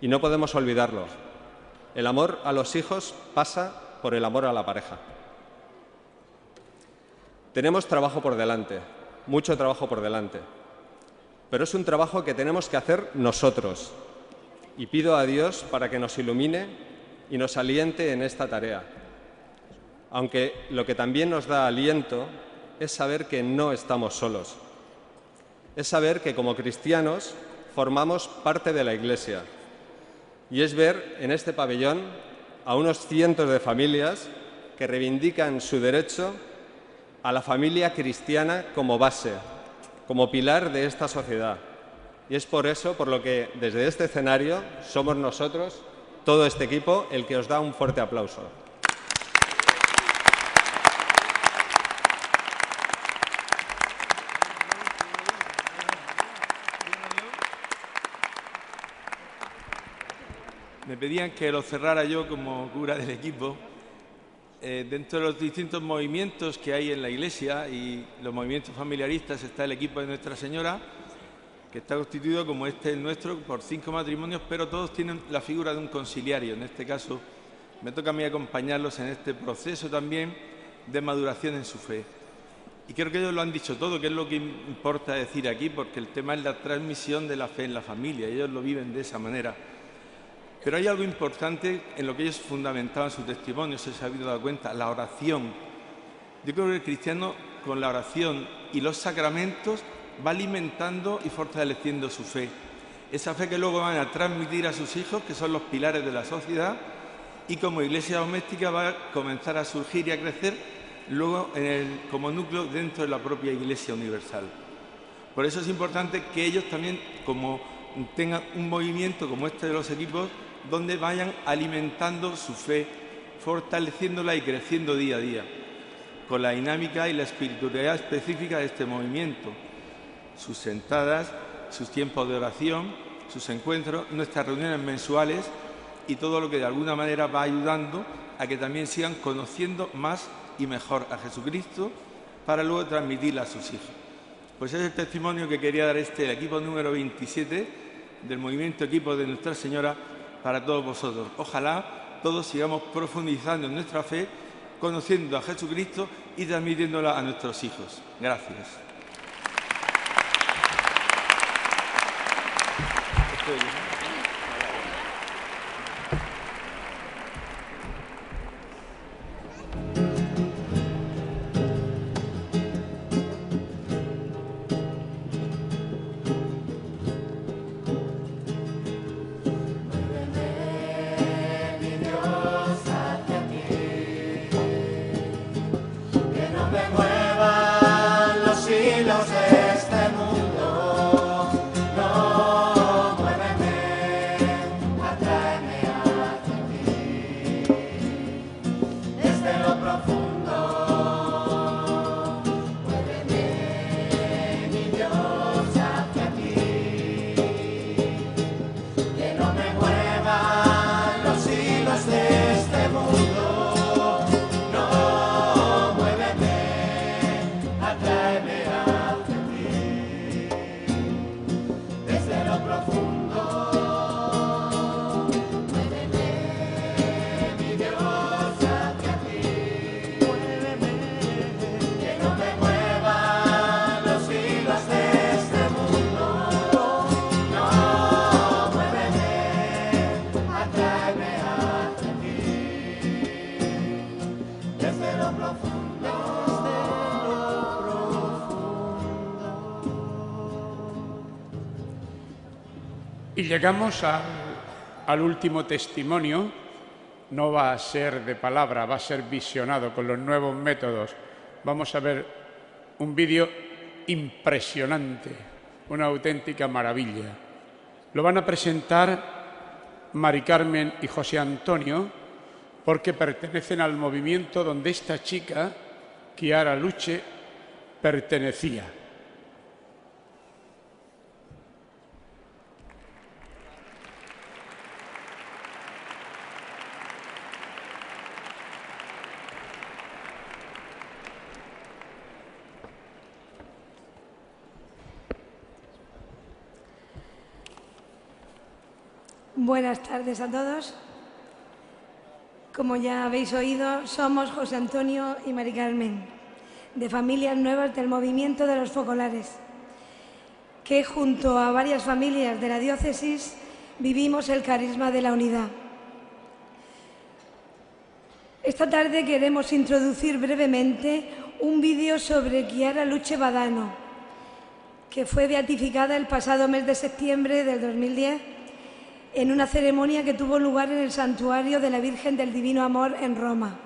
Y no podemos olvidarlo. El amor a los hijos pasa por el amor a la pareja. Tenemos trabajo por delante, mucho trabajo por delante, pero es un trabajo que tenemos que hacer nosotros. Y pido a Dios para que nos ilumine y nos aliente en esta tarea. Aunque lo que también nos da aliento es saber que no estamos solos. Es saber que como cristianos formamos parte de la Iglesia. Y es ver en este pabellón a unos cientos de familias que reivindican su derecho a la familia cristiana como base, como pilar de esta sociedad. Y es por eso por lo que desde este escenario somos nosotros, todo este equipo, el que os da un fuerte aplauso. Me pedían que lo cerrara yo como cura del equipo. Dentro de los distintos movimientos que hay en la Iglesia y los movimientos familiaristas está el equipo de Nuestra Señora, que está constituido, como este es nuestro, por 5 matrimonios, pero todos tienen la figura de un conciliario. En este caso, me toca a mí acompañarlos en este proceso también de maduración en su fe. Y creo que ellos lo han dicho todo, que es lo que importa decir aquí, porque el tema es la transmisión de la fe en la familia, y ellos lo viven de esa manera. Pero hay algo importante en lo que ellos fundamentaban su testimonio, si se habéis dado cuenta, la oración. Yo creo que el cristiano, con la oración y los sacramentos, va alimentando y fortaleciendo su fe. Esa fe que luego van a transmitir a sus hijos, que son los pilares de la sociedad, y como iglesia doméstica va a comenzar a surgir y a crecer luego como núcleo dentro de la propia Iglesia universal. Por eso es importante que ellos también, como tengan un movimiento como este de los equipos, donde vayan alimentando su fe, fortaleciéndola y creciendo día a día, con la dinámica y la espiritualidad específica de este movimiento. Sus sentadas, sus tiempos de oración, sus encuentros, nuestras reuniones mensuales y todo lo que de alguna manera va ayudando a que también sigan conociendo más y mejor a Jesucristo para luego transmitirla a sus hijos. Pues ese es el testimonio que quería dar el equipo número 27 del movimiento Equipo de Nuestra Señora para todos vosotros. Ojalá todos sigamos profundizando en nuestra fe, conociendo a Jesucristo y transmitiéndola a nuestros hijos. Gracias. Los de este mundo, no muéveme. Y llegamos al último testimonio. No va a ser de palabra, va a ser visionado con los nuevos métodos. Vamos a ver un vídeo impresionante, una auténtica maravilla. Lo van a presentar Mari Carmen y José Antonio porque pertenecen al movimiento donde esta chica, Chiara Luce, pertenecía. Buenas tardes a todos. Como ya habéis oído, somos José Antonio y Mari Carmen, de Familias Nuevas del Movimiento de los Focolares, que junto a varias familias de la diócesis vivimos el carisma de la unidad. Esta tarde queremos introducir brevemente un vídeo sobre Chiara Luce Badano, que fue beatificada el pasado mes de septiembre del 2010 en una ceremonia que tuvo lugar en el Santuario de la Virgen del Divino Amor en Roma.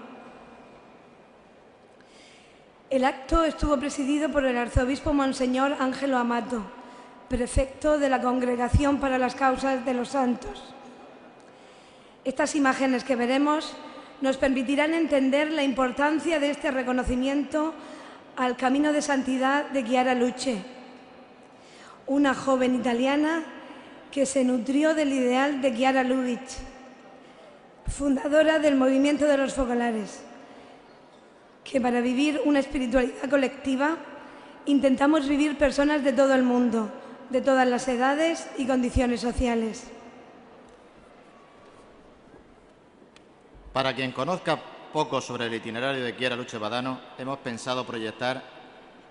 El acto estuvo presidido por el arzobispo Monseñor Ángelo Amato, prefecto de la Congregación para las Causas de los Santos. Estas imágenes que veremos nos permitirán entender la importancia de este reconocimiento al camino de santidad de Chiara Luce, una joven italiana que se nutrió del ideal de Chiara Lubich, fundadora del Movimiento de los Focolares, que para vivir una espiritualidad colectiva intentamos vivir personas de todo el mundo, de todas las edades y condiciones sociales. Para quien conozca poco sobre el itinerario de Chiara Luce Badano, hemos pensado proyectar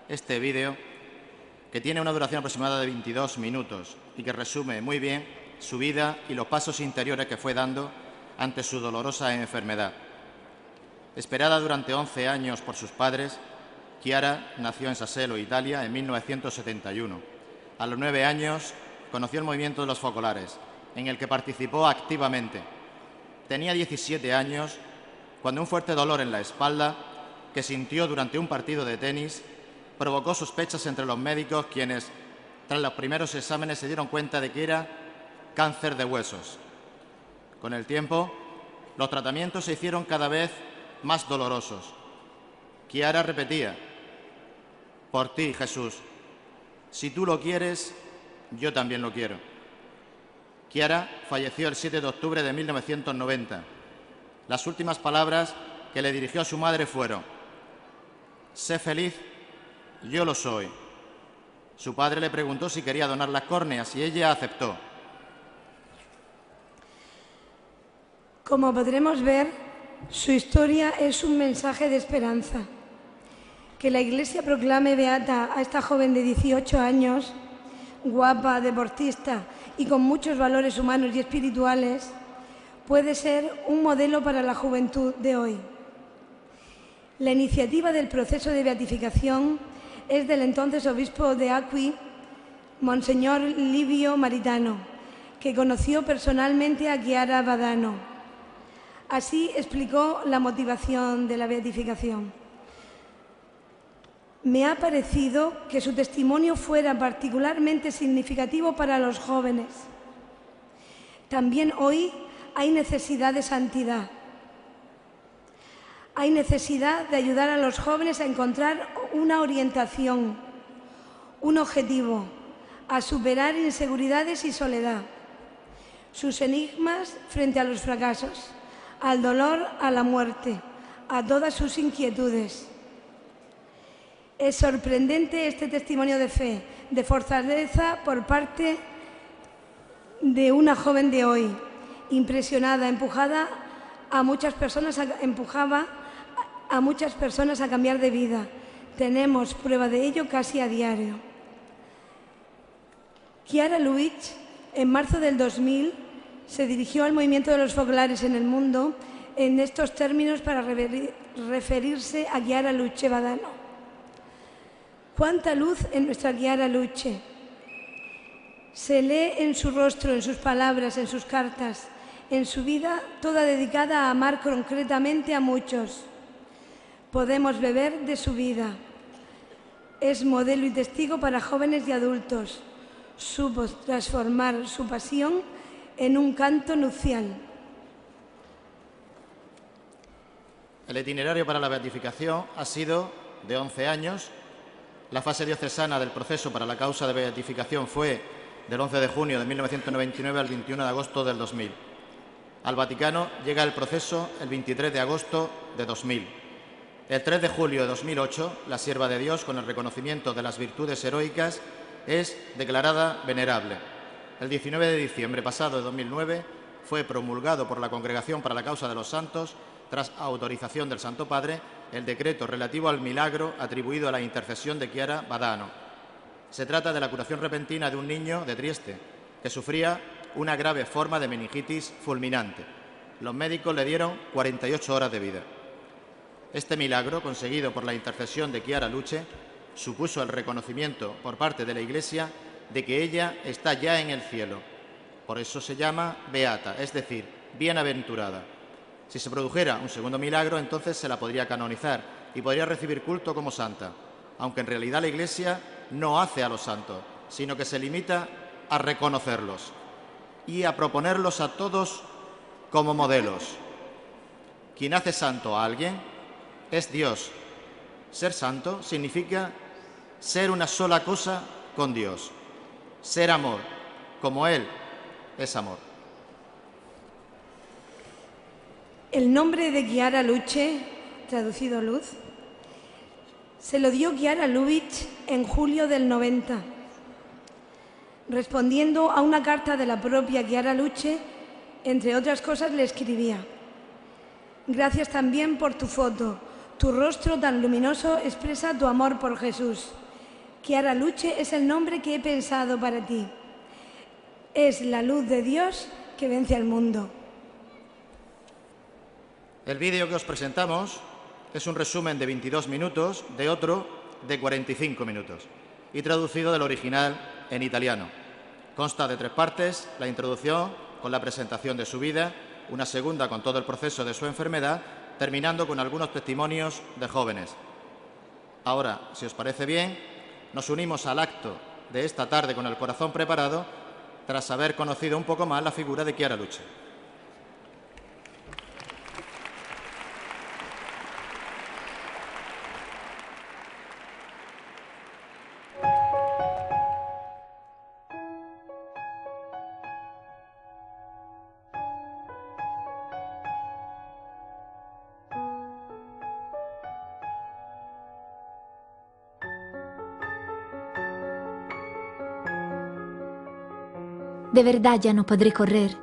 este vídeo que tiene una duración aproximada de 22 minutos y que resume muy bien su vida y los pasos interiores que fue dando ante su dolorosa enfermedad. Esperada durante 11 años por sus padres, Chiara nació en Sassuolo, Italia, en 1971. A los 9 años conoció el movimiento de los Focolares, en el que participó activamente. Tenía 17 años cuando un fuerte dolor en la espalda que sintió durante un partido de tenis provocó sospechas entre los médicos, quienes, tras los primeros exámenes, se dieron cuenta de que era cáncer de huesos. Con el tiempo, los tratamientos se hicieron cada vez más dolorosos. Chiara repetía: «Por ti, Jesús, si tú lo quieres, yo también lo quiero». Chiara falleció el 7 de octubre de 1990. Las últimas palabras que le dirigió a su madre fueron: «Sé feliz, yo lo soy». Su padre le preguntó si quería donar las córneas y ella aceptó. Como podremos ver, su historia es un mensaje de esperanza. Que la Iglesia proclame beata a esta joven de 18 años, guapa, deportista y con muchos valores humanos y espirituales, puede ser un modelo para la juventud de hoy. La iniciativa del proceso de beatificación es del entonces obispo de Acqui, Monseñor Livio Maritano, que conoció personalmente a Chiara Badano. Así explicó la motivación de la beatificación. Me ha parecido que su testimonio fuera particularmente significativo para los jóvenes. También hoy hay necesidad de santidad. Hay necesidad de ayudar a los jóvenes a encontrar una orientación, un objetivo, a superar inseguridades y soledad, sus enigmas frente a los fracasos, al dolor, a la muerte, a todas sus inquietudes. Es sorprendente este testimonio de fe, de fortaleza por parte de una joven de hoy, impresionada, empujaba a muchas personas a cambiar de vida. Tenemos prueba de ello casi a diario. Chiara Lubich, en marzo del 2000, se dirigió al movimiento de los focolares en el mundo en estos términos para referirse a Chiara Luce Badano. ¿Cuánta luz en nuestra Chiara Luce? Se lee en su rostro, en sus palabras, en sus cartas, en su vida toda dedicada a amar concretamente a muchos. Podemos beber de su vida. Es modelo y testigo para jóvenes y adultos. Supo transformar su pasión en un canto nupcial. El itinerario para la beatificación ha sido de 11 años. La fase diocesana del proceso para la causa de beatificación fue del 11 de junio de 1999 al 21 de agosto del 2000. Al Vaticano llega el proceso el 23 de agosto de 2000. El 3 de julio de 2008, la sierva de Dios, con el reconocimiento de las virtudes heroicas, es declarada venerable. El 19 de diciembre pasado de 2009 fue promulgado por la Congregación para la Causa de los Santos, tras autorización del Santo Padre, el decreto relativo al milagro atribuido a la intercesión de Chiara Badano. Se trata de la curación repentina de un niño de Trieste que sufría una grave forma de meningitis fulminante. Los médicos le dieron 48 horas de vida. Este milagro, conseguido por la intercesión de Chiara Luce, supuso el reconocimiento por parte de la Iglesia de que ella está ya en el cielo. Por eso se llama beata, es decir, bienaventurada. Si se produjera un segundo milagro, entonces se la podría canonizar y podría recibir culto como santa, aunque en realidad la Iglesia no hace a los santos, sino que se limita a reconocerlos y a proponerlos a todos como modelos. Quien hace santo a alguien es Dios. Ser santo significa ser una sola cosa con Dios, ser amor, como Él es amor. El nombre de Chiara Luce, traducido luz, se lo dio Chiara Lubich en julio del 90, respondiendo a una carta de la propia Chiara Luce. Entre otras cosas le escribía: gracias también por tu foto. Tu rostro tan luminoso expresa tu amor por Jesús. Chiara Luce es el nombre que he pensado para ti. Es la luz de Dios que vence al mundo. El vídeo que os presentamos es un resumen de 22 minutos de otro de 45 minutos y traducido del original en italiano. Consta de 3 partes: la introducción con la presentación de su vida, una segunda con todo el proceso de su enfermedad, terminando con algunos testimonios de jóvenes. Ahora, si os parece bien, nos unimos al acto de esta tarde con el corazón preparado, tras haber conocido un poco más la figura de Chiara Luce. De verdad ya no podré correr,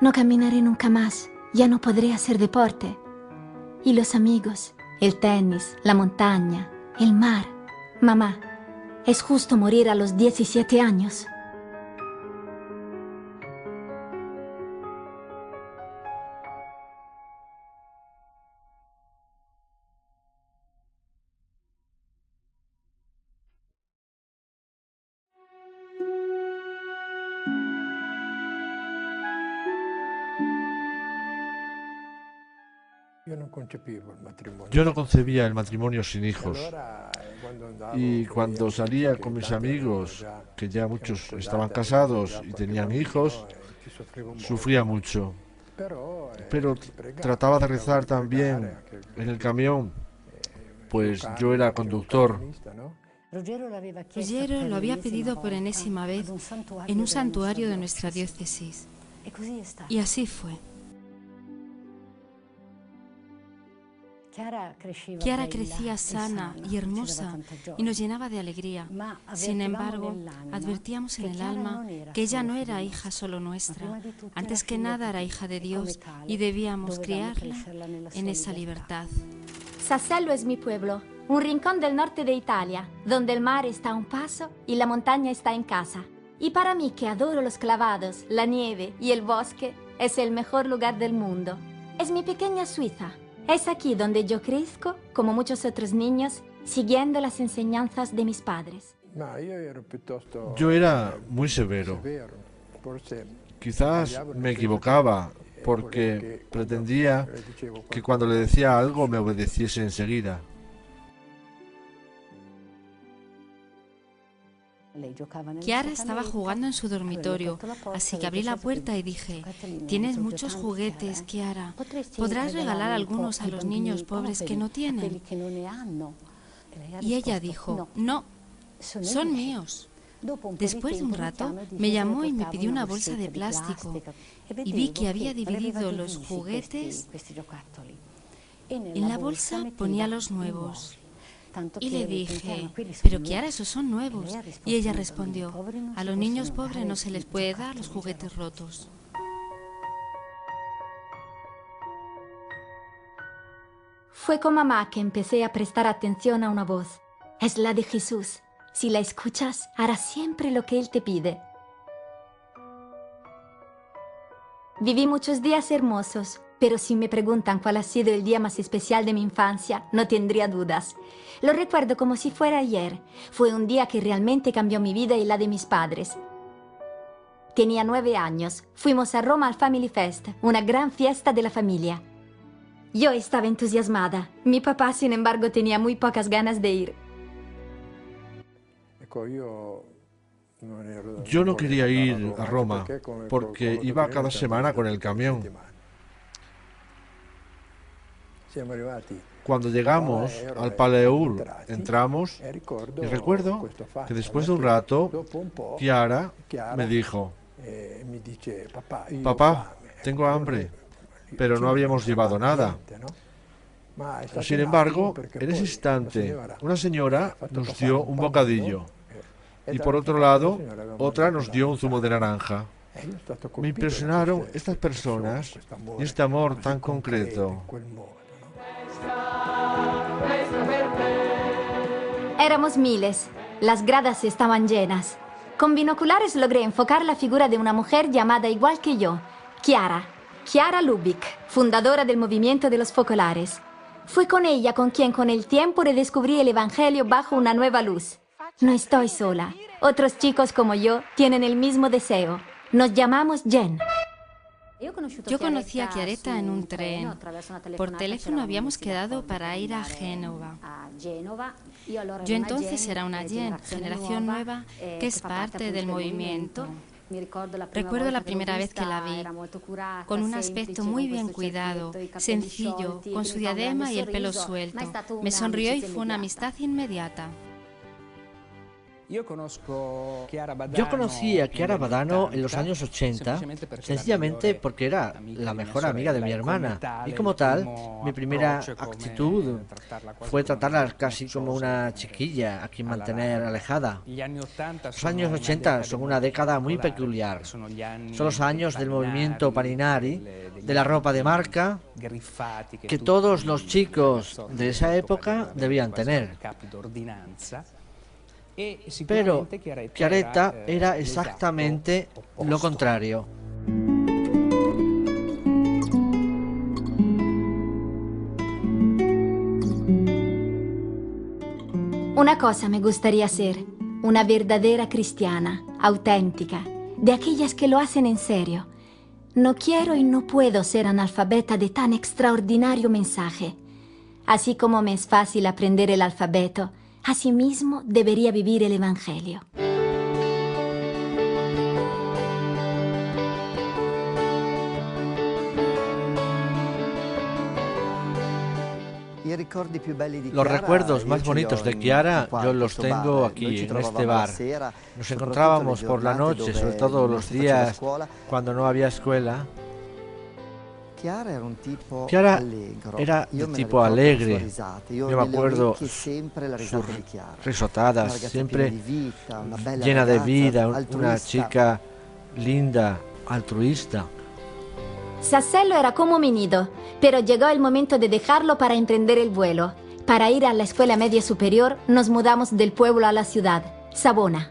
no caminaré nunca más, ya no podré hacer deporte. Y los amigos, el tenis, la montaña, el mar. Mamá, ¿es justo morir a los 17 años? Yo no concebía el matrimonio sin hijos. Y cuando salía con mis amigos, que ya muchos estaban casados y tenían hijos, sufría mucho. Pero trataba de rezar también en el camión, pues yo era conductor. Ruggiero lo había pedido por enésima vez en un santuario de nuestra diócesis. Y así fue. Chiara crecía sana y hermosa y nos llenaba de alegría. Sin embargo, advertíamos en el alma que ella no era hija solo nuestra. Antes que nada era hija de Dios y debíamos criarla en esa libertad. Sassello es mi pueblo, un rincón del norte de Italia, donde el mar está a un paso y la montaña está en casa. Y para mí, que adoro los clavados, la nieve y el bosque, es el mejor lugar del mundo. Es mi pequeña Suiza. Es aquí donde yo crezco, como muchos otros niños, siguiendo las enseñanzas de mis padres. Yo era muy severo. Quizás me equivocaba porque pretendía que cuando le decía algo me obedeciese enseguida. Chiara estaba jugando en su dormitorio, así que abrí la puerta y dije: «Tienes muchos juguetes, Chiara. ¿Podrás regalar algunos a los niños pobres que no tienen?» Y ella dijo: «No, son míos». Después de un rato me llamó y me pidió una bolsa de plástico y vi que había dividido los juguetes. En la bolsa ponía los nuevos. Y le dije: «Pero Chiara, esos son nuevos». Y ella respondió: «A los niños pobres no se les puede dar los juguetes rotos». Fue con mamá que empecé a prestar atención a una voz. Es la de Jesús. Si la escuchas, harás siempre lo que Él te pide. Viví muchos días hermosos, pero si me preguntan cuál ha sido el día más especial de mi infancia, no tendría dudas. Lo recuerdo como si fuera ayer. Fue un día que realmente cambió mi vida y la de mis padres. Tenía 9 años. Fuimos a Roma al Family Fest, una gran fiesta de la familia. Yo estaba entusiasmada. Mi papá, sin embargo, tenía muy pocas ganas de ir. Yo no quería ir a Roma porque iba cada semana con el camión. Cuando llegamos al Paleur, entramos y recuerdo que después de un rato, Chiara me dijo: «Papá, tengo hambre», pero no habíamos llevado nada. Sin embargo, en ese instante, una señora nos dio un bocadillo y por otro lado, otra nos dio un zumo de naranja. Me impresionaron estas personas y este amor tan concreto. Éramos miles. Las gradas estaban llenas. Con binoculares logré enfocar la figura de una mujer llamada igual que yo, Chiara Lubich, fundadora del movimiento de los focolares. Fue con ella con quien con el tiempo redescubrí el Evangelio bajo una nueva luz. No estoy sola. Otros chicos como yo tienen el mismo deseo. Nos llamamos Jen. Yo conocí a Chiaretta en un tren. Por teléfono habíamos quedado para ir a Génova. Yo entonces era una Jen, generación nueva, que es parte del movimiento. Recuerdo la primera vez que la vi, con un aspecto muy bien cuidado, sencillo, con su diadema y el pelo suelto. Me sonrió y fue una amistad inmediata. Yo conocí a Chiara Badano en los años 80, sencillamente porque era la mejor amiga de mi hermana. Y como tal, mi primera actitud fue tratarla casi como una chiquilla a quien mantener alejada. Los años 80 son una década muy peculiar. Son los años del movimiento Paninari, de la ropa de marca, que todos los chicos de esa época debían tener. Pero Chiaretta era exactamente lo contrario. Una cosa me gustaría ser, una verdadera cristiana, auténtica, de aquellas que lo hacen en serio. No quiero y no puedo ser analfabeta de tan extraordinario mensaje. Así como me es fácil aprender el alfabeto, asimismo debería vivir el Evangelio. Los recuerdos más bonitos de Chiara yo los tengo aquí, en este bar. Nos encontrábamos por la noche, sobre todo los días cuando no había escuela. Chiara era de tipo alegre. Yo me acuerdo sus risotadas, siempre llena de vida, una chica linda, altruista. Sassello era como mi nido, pero llegó el momento de dejarlo para emprender el vuelo. Para ir a la escuela media superior nos mudamos del pueblo a la ciudad, Savona.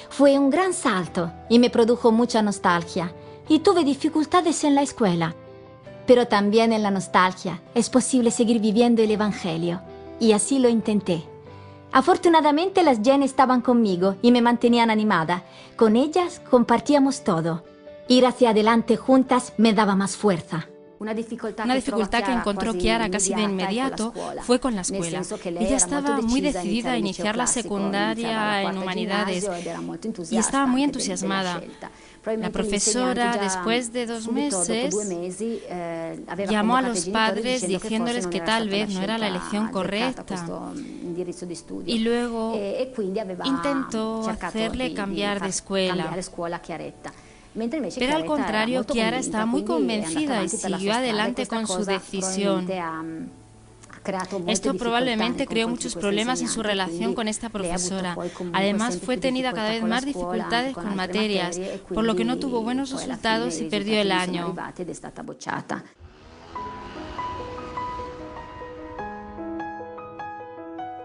Fue un gran salto y me produjo mucha nostalgia, y tuve dificultades en la escuela. Pero también en la nostalgia es posible seguir viviendo el Evangelio, y así lo intenté. Afortunadamente las Jen estaban conmigo y me mantenían animada. Con ellas compartíamos todo. Ir hacia adelante juntas me daba más fuerza. Una dificultad que encontró Chiara casi de inmediato fue con la escuela. Ella estaba muy decidida a iniciar la secundaria en humanidades y estaba muy entusiasmada. La profesora, después de 2 meses, llamó a los padres diciéndoles que tal vez no era la elección correcta y luego intentó hacerle cambiar de escuela. Pero al contrario, Chiara estaba muy convencida y siguió adelante con su decisión. Esto probablemente creó muchos problemas en su relación con esta profesora. Además, fue tenida cada vez más dificultades con materias, por lo que no tuvo buenos resultados y perdió el año.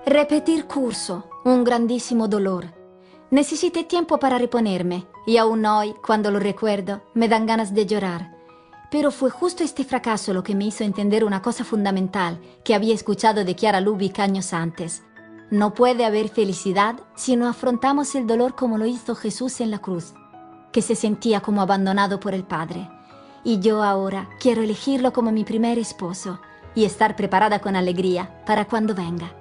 Repetir curso, un grandísimo dolor. Necesité tiempo para reponerme y aún hoy, cuando lo recuerdo, me dan ganas de llorar. Pero fue justo este fracaso lo que me hizo entender una cosa fundamental que había escuchado de Chiara Lubich años antes. No puede haber felicidad si no afrontamos el dolor como lo hizo Jesús en la cruz, que se sentía como abandonado por el Padre. Y yo ahora quiero elegirlo como mi primer esposo y estar preparada con alegría para cuando venga.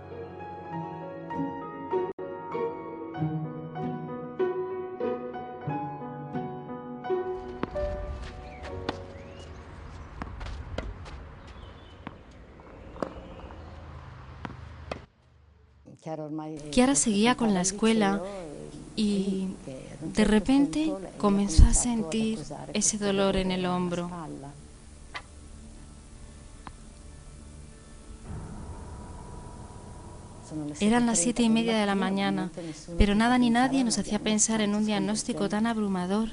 Chiara seguía con la escuela y de repente comenzó a sentir ese dolor en el hombro. Eran las 7:30 de la mañana, pero nada ni nadie nos hacía pensar en un diagnóstico tan abrumador.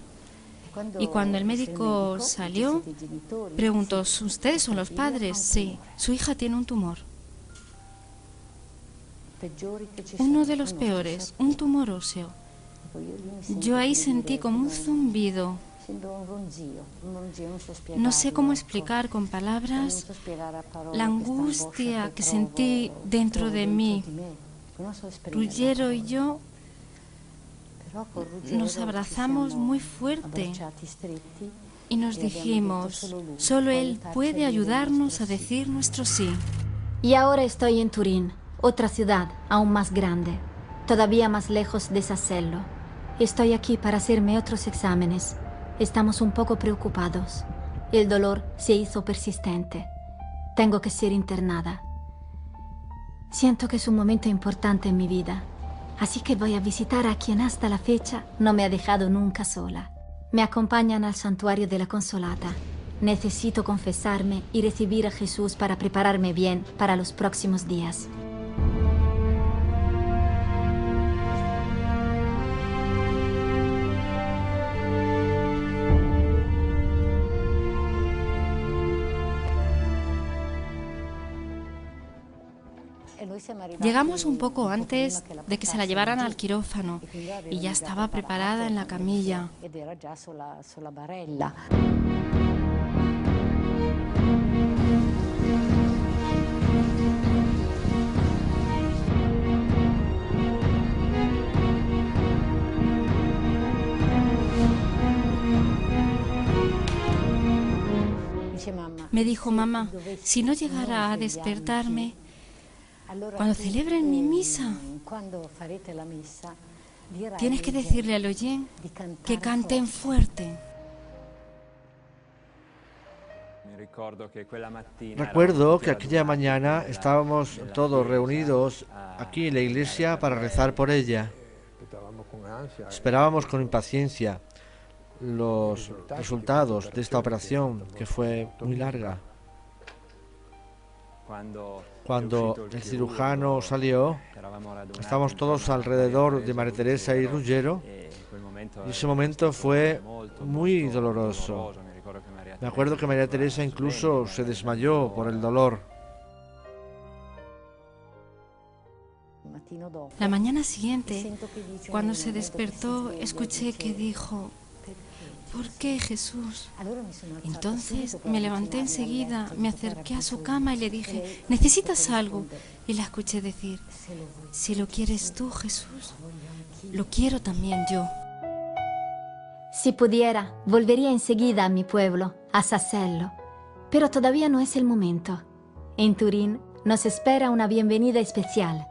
Y cuando el médico salió, preguntó: ¿ustedes son los padres? Sí, su hija tiene un tumor. Uno de los peores, un tumor óseo. Yo ahí sentí como un zumbido. No sé cómo explicar con palabras la angustia que sentí dentro de mí. Ruggiero y yo nos abrazamos muy fuerte y nos dijimos: solo él puede ayudarnos a decir nuestro sí. Y ahora estoy en Turín. Otra ciudad, aún más grande, todavía más lejos de Sassello. Estoy aquí para hacerme otros exámenes. Estamos un poco preocupados. El dolor se hizo persistente. Tengo que ser internada. Siento que es un momento importante en mi vida, así que voy a visitar a quien hasta la fecha no me ha dejado nunca sola. Me acompañan al santuario de la Consolata. Necesito confesarme y recibir a Jesús para prepararme bien para los próximos días. Llegamos un poco antes de que se la llevaran al quirófano y ya estaba preparada en la camilla. Me dijo: mamá, si no llegara a despertarme, cuando celebren mi misa, tienes que decirle al oyente que canten fuerte. Recuerdo que aquella mañana estábamos todos reunidos aquí en la iglesia para rezar por ella. Esperábamos con impaciencia los resultados de esta operación, que fue muy larga. Cuando el cirujano salió, estábamos todos alrededor de María Teresa y Ruggiero, y ese momento fue muy doloroso. Me acuerdo que María Teresa incluso se desmayó por el dolor. La mañana siguiente, cuando se despertó, escuché que dijo: ¿por qué, Jesús? Entonces me levanté enseguida, me acerqué a su cama y le dije, ¿necesitas algo? Y la escuché decir, si lo quieres tú, Jesús, lo quiero también yo. Si pudiera, volvería enseguida a mi pueblo, a Sassello, pero todavía no es el momento. En Turín nos espera una bienvenida especial.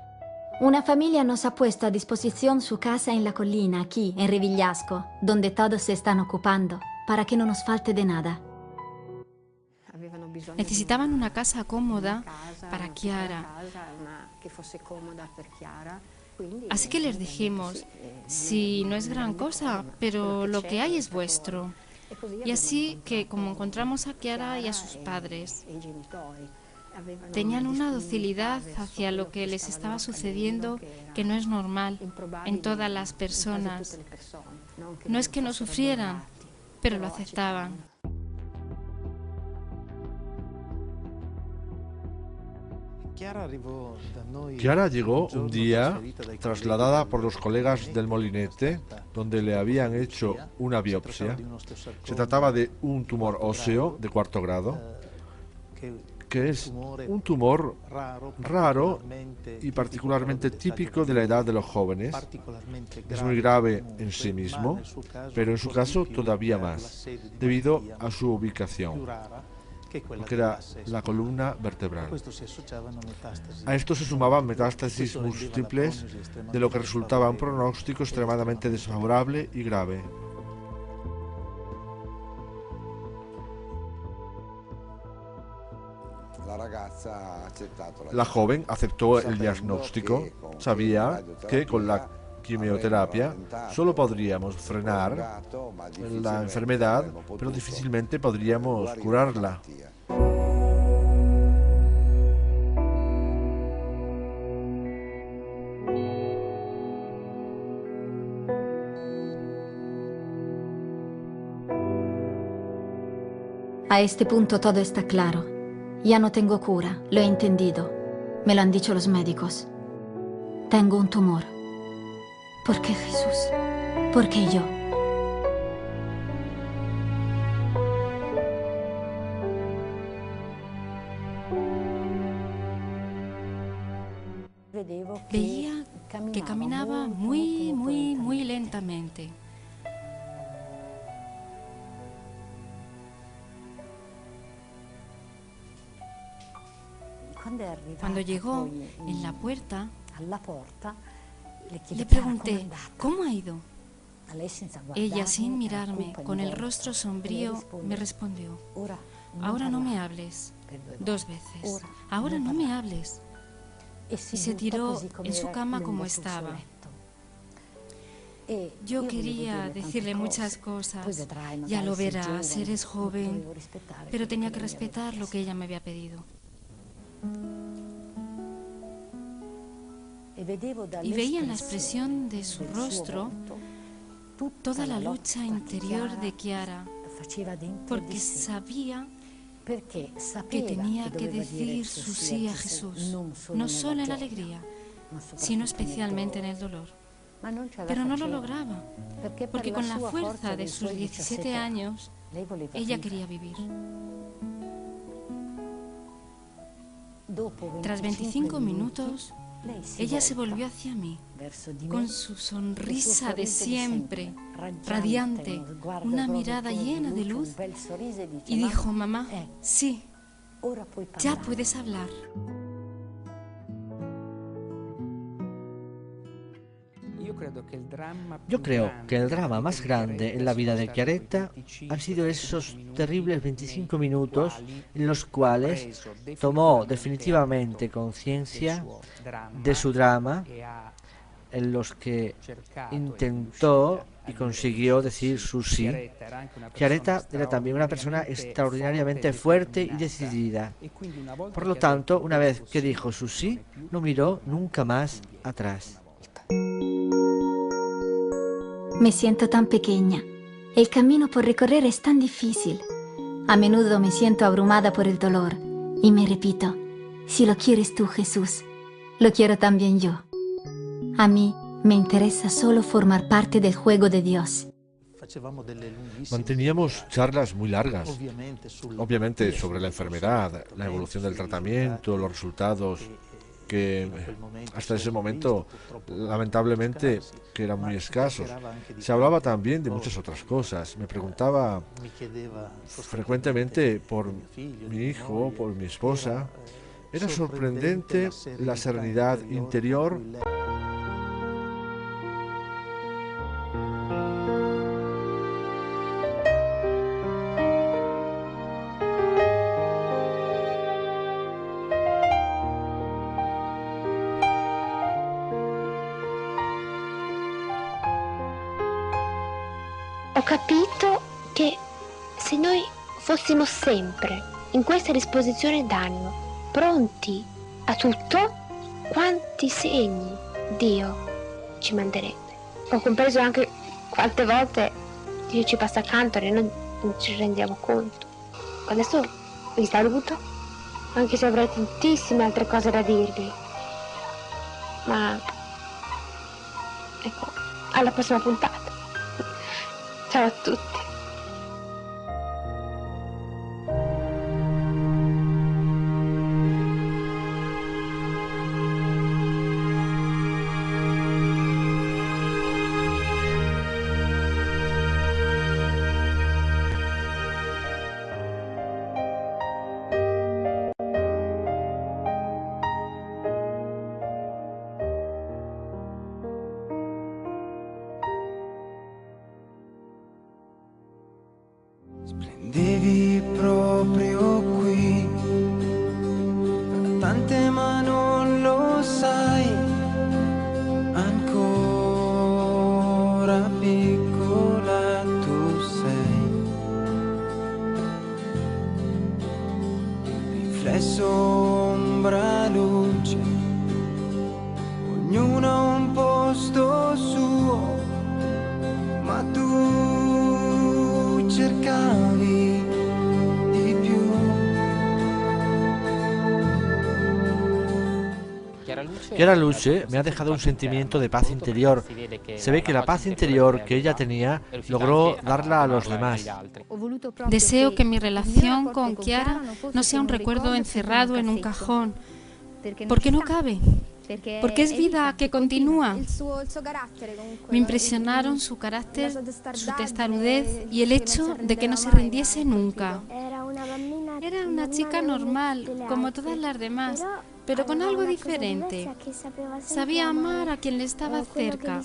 Una familia nos ha puesto a disposición su casa en la colina, aquí, en Rivigliasco, donde todos se están ocupando, para que no nos falte de nada. Necesitaban una casa cómoda para Chiara. Así que les dijimos, sí, no es gran cosa, pero lo que hay es vuestro. Y así que, como encontramos a Chiara y a sus padres, tenían una docilidad hacia lo que les estaba sucediendo que no es normal en todas las personas. No es que no sufrieran, pero lo aceptaban. Chiara llegó un día trasladada por los colegas del molinete, donde le habían hecho una biopsia. Se trataba de un tumor óseo de 4º grado, que es un tumor raro y particularmente típico de la edad de los jóvenes. Es muy grave en sí mismo, pero en su caso todavía más, debido a su ubicación, que era la columna vertebral. A esto se sumaban metástasis múltiples, de lo que resultaba un pronóstico extremadamente desfavorable y grave. La joven aceptó el diagnóstico, sabía que con la quimioterapia solo podríamos frenar la enfermedad, pero difícilmente podríamos curarla. A este punto todo está claro. Ya no tengo cura, lo he entendido. Me lo han dicho los médicos. Tengo un tumor. ¿Por qué, Jesús? ¿Por qué yo? Veía que caminaba muy lentamente. Cuando llegó en la puerta, le pregunté, ¿cómo ha ido? Ella, sin mirarme, con el rostro sombrío, me respondió, ahora no me hables. 2 veces, ahora no me hables. Y se tiró en su cama como estaba. Yo quería decirle muchas cosas, ya lo verás, eres joven, pero tenía que respetar lo que ella me había pedido. Y veía en la expresión de su rostro toda la lucha interior de Chiara, porque sabía que tenía que decir su sí a Jesús, no solo en la alegría, sino especialmente en el dolor. Pero no lo lograba, porque con la fuerza de sus 17 años, ella quería vivir. Tras 25 minutos, ella se volvió hacia mí, con su sonrisa de siempre, radiante, una mirada llena de luz, y dijo, mamá, sí, ya puedes hablar. Yo creo que el drama más grande en la vida de Chiaretta han sido esos terribles 25 minutos en los cuales tomó definitivamente conciencia de su drama, en los que intentó y consiguió decir su sí. Chiaretta era también una persona extraordinariamente fuerte y decidida. Por lo tanto, una vez que dijo su sí, no miró nunca más atrás. Me siento tan pequeña. El camino por recorrer es tan difícil. A menudo me siento abrumada por el dolor y me repito, si lo quieres tú, Jesús, lo quiero también yo. A mí me interesa solo formar parte del juego de Dios. Manteníamos charlas muy largas, obviamente sobre la enfermedad, la evolución del tratamiento, los resultados, que hasta ese momento, lamentablemente, que eran muy escasos. Se hablaba también de muchas otras cosas. Me preguntaba frecuentemente por mi hijo, por mi esposa. Era sorprendente la serenidad interior. Ho capito che se noi fossimo sempre in questa disposizione d'animo, pronti a tutto, quanti segni Dio ci manderebbe. Ho compreso anche quante volte Dio ci passa accanto e noi non ci rendiamo conto. Adesso vi saluto, anche se avrei tantissime altre cose da dirvi. Ma ecco, alla prossima puntata. Ciao a tutti. Splendevi proprio qui, tante ma non lo sai, ancora piccola tu sei, riflesso, ombra, luce, ognuno ha un posto suo, ma tu cercavi di più. Chiara Luce me ha dejado un sentimiento de paz interior. Se ve que la paz interior que ella tenía logró darla a los demás. Deseo que mi relación con Chiara no sea un recuerdo encerrado en un cajón, porque no cabe. Porque es vida que continúa. Me impresionaron su carácter, su testarudez y el hecho de que no se rindiese nunca. Era una chica normal, como todas las demás, pero con algo diferente. Sabía amar a quien le estaba cerca,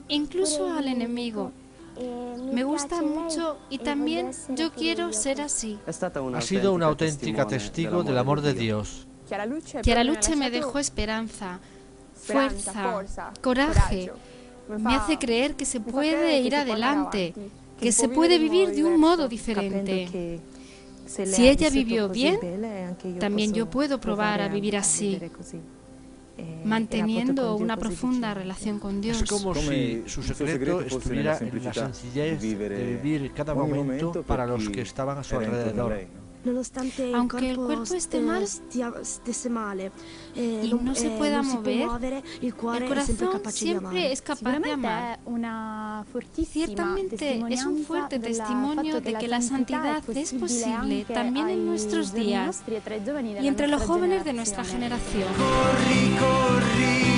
incluso al enemigo. Me gusta mucho y también yo quiero ser así. Ha sido una auténtica testigo del amor de Dios. Chiara Luce me dejó esperanza, fuerza, coraje. Me hace creer que se puede ir adelante, que se puede vivir de un modo diferente. Si ella vivió bien, también yo puedo probar a vivir así, manteniendo una profunda relación con Dios. Es como si su secreto estuviera en la sencillez de vivir cada momento para los que estaban a su alrededor. Aunque el cuerpo esté mal y no se pueda mover, el corazón siempre es capaz de amar. Ciertamente es un fuerte testimonio de que la santidad es posible también en nuestros días y entre los jóvenes de nuestra generación. Corri, corri.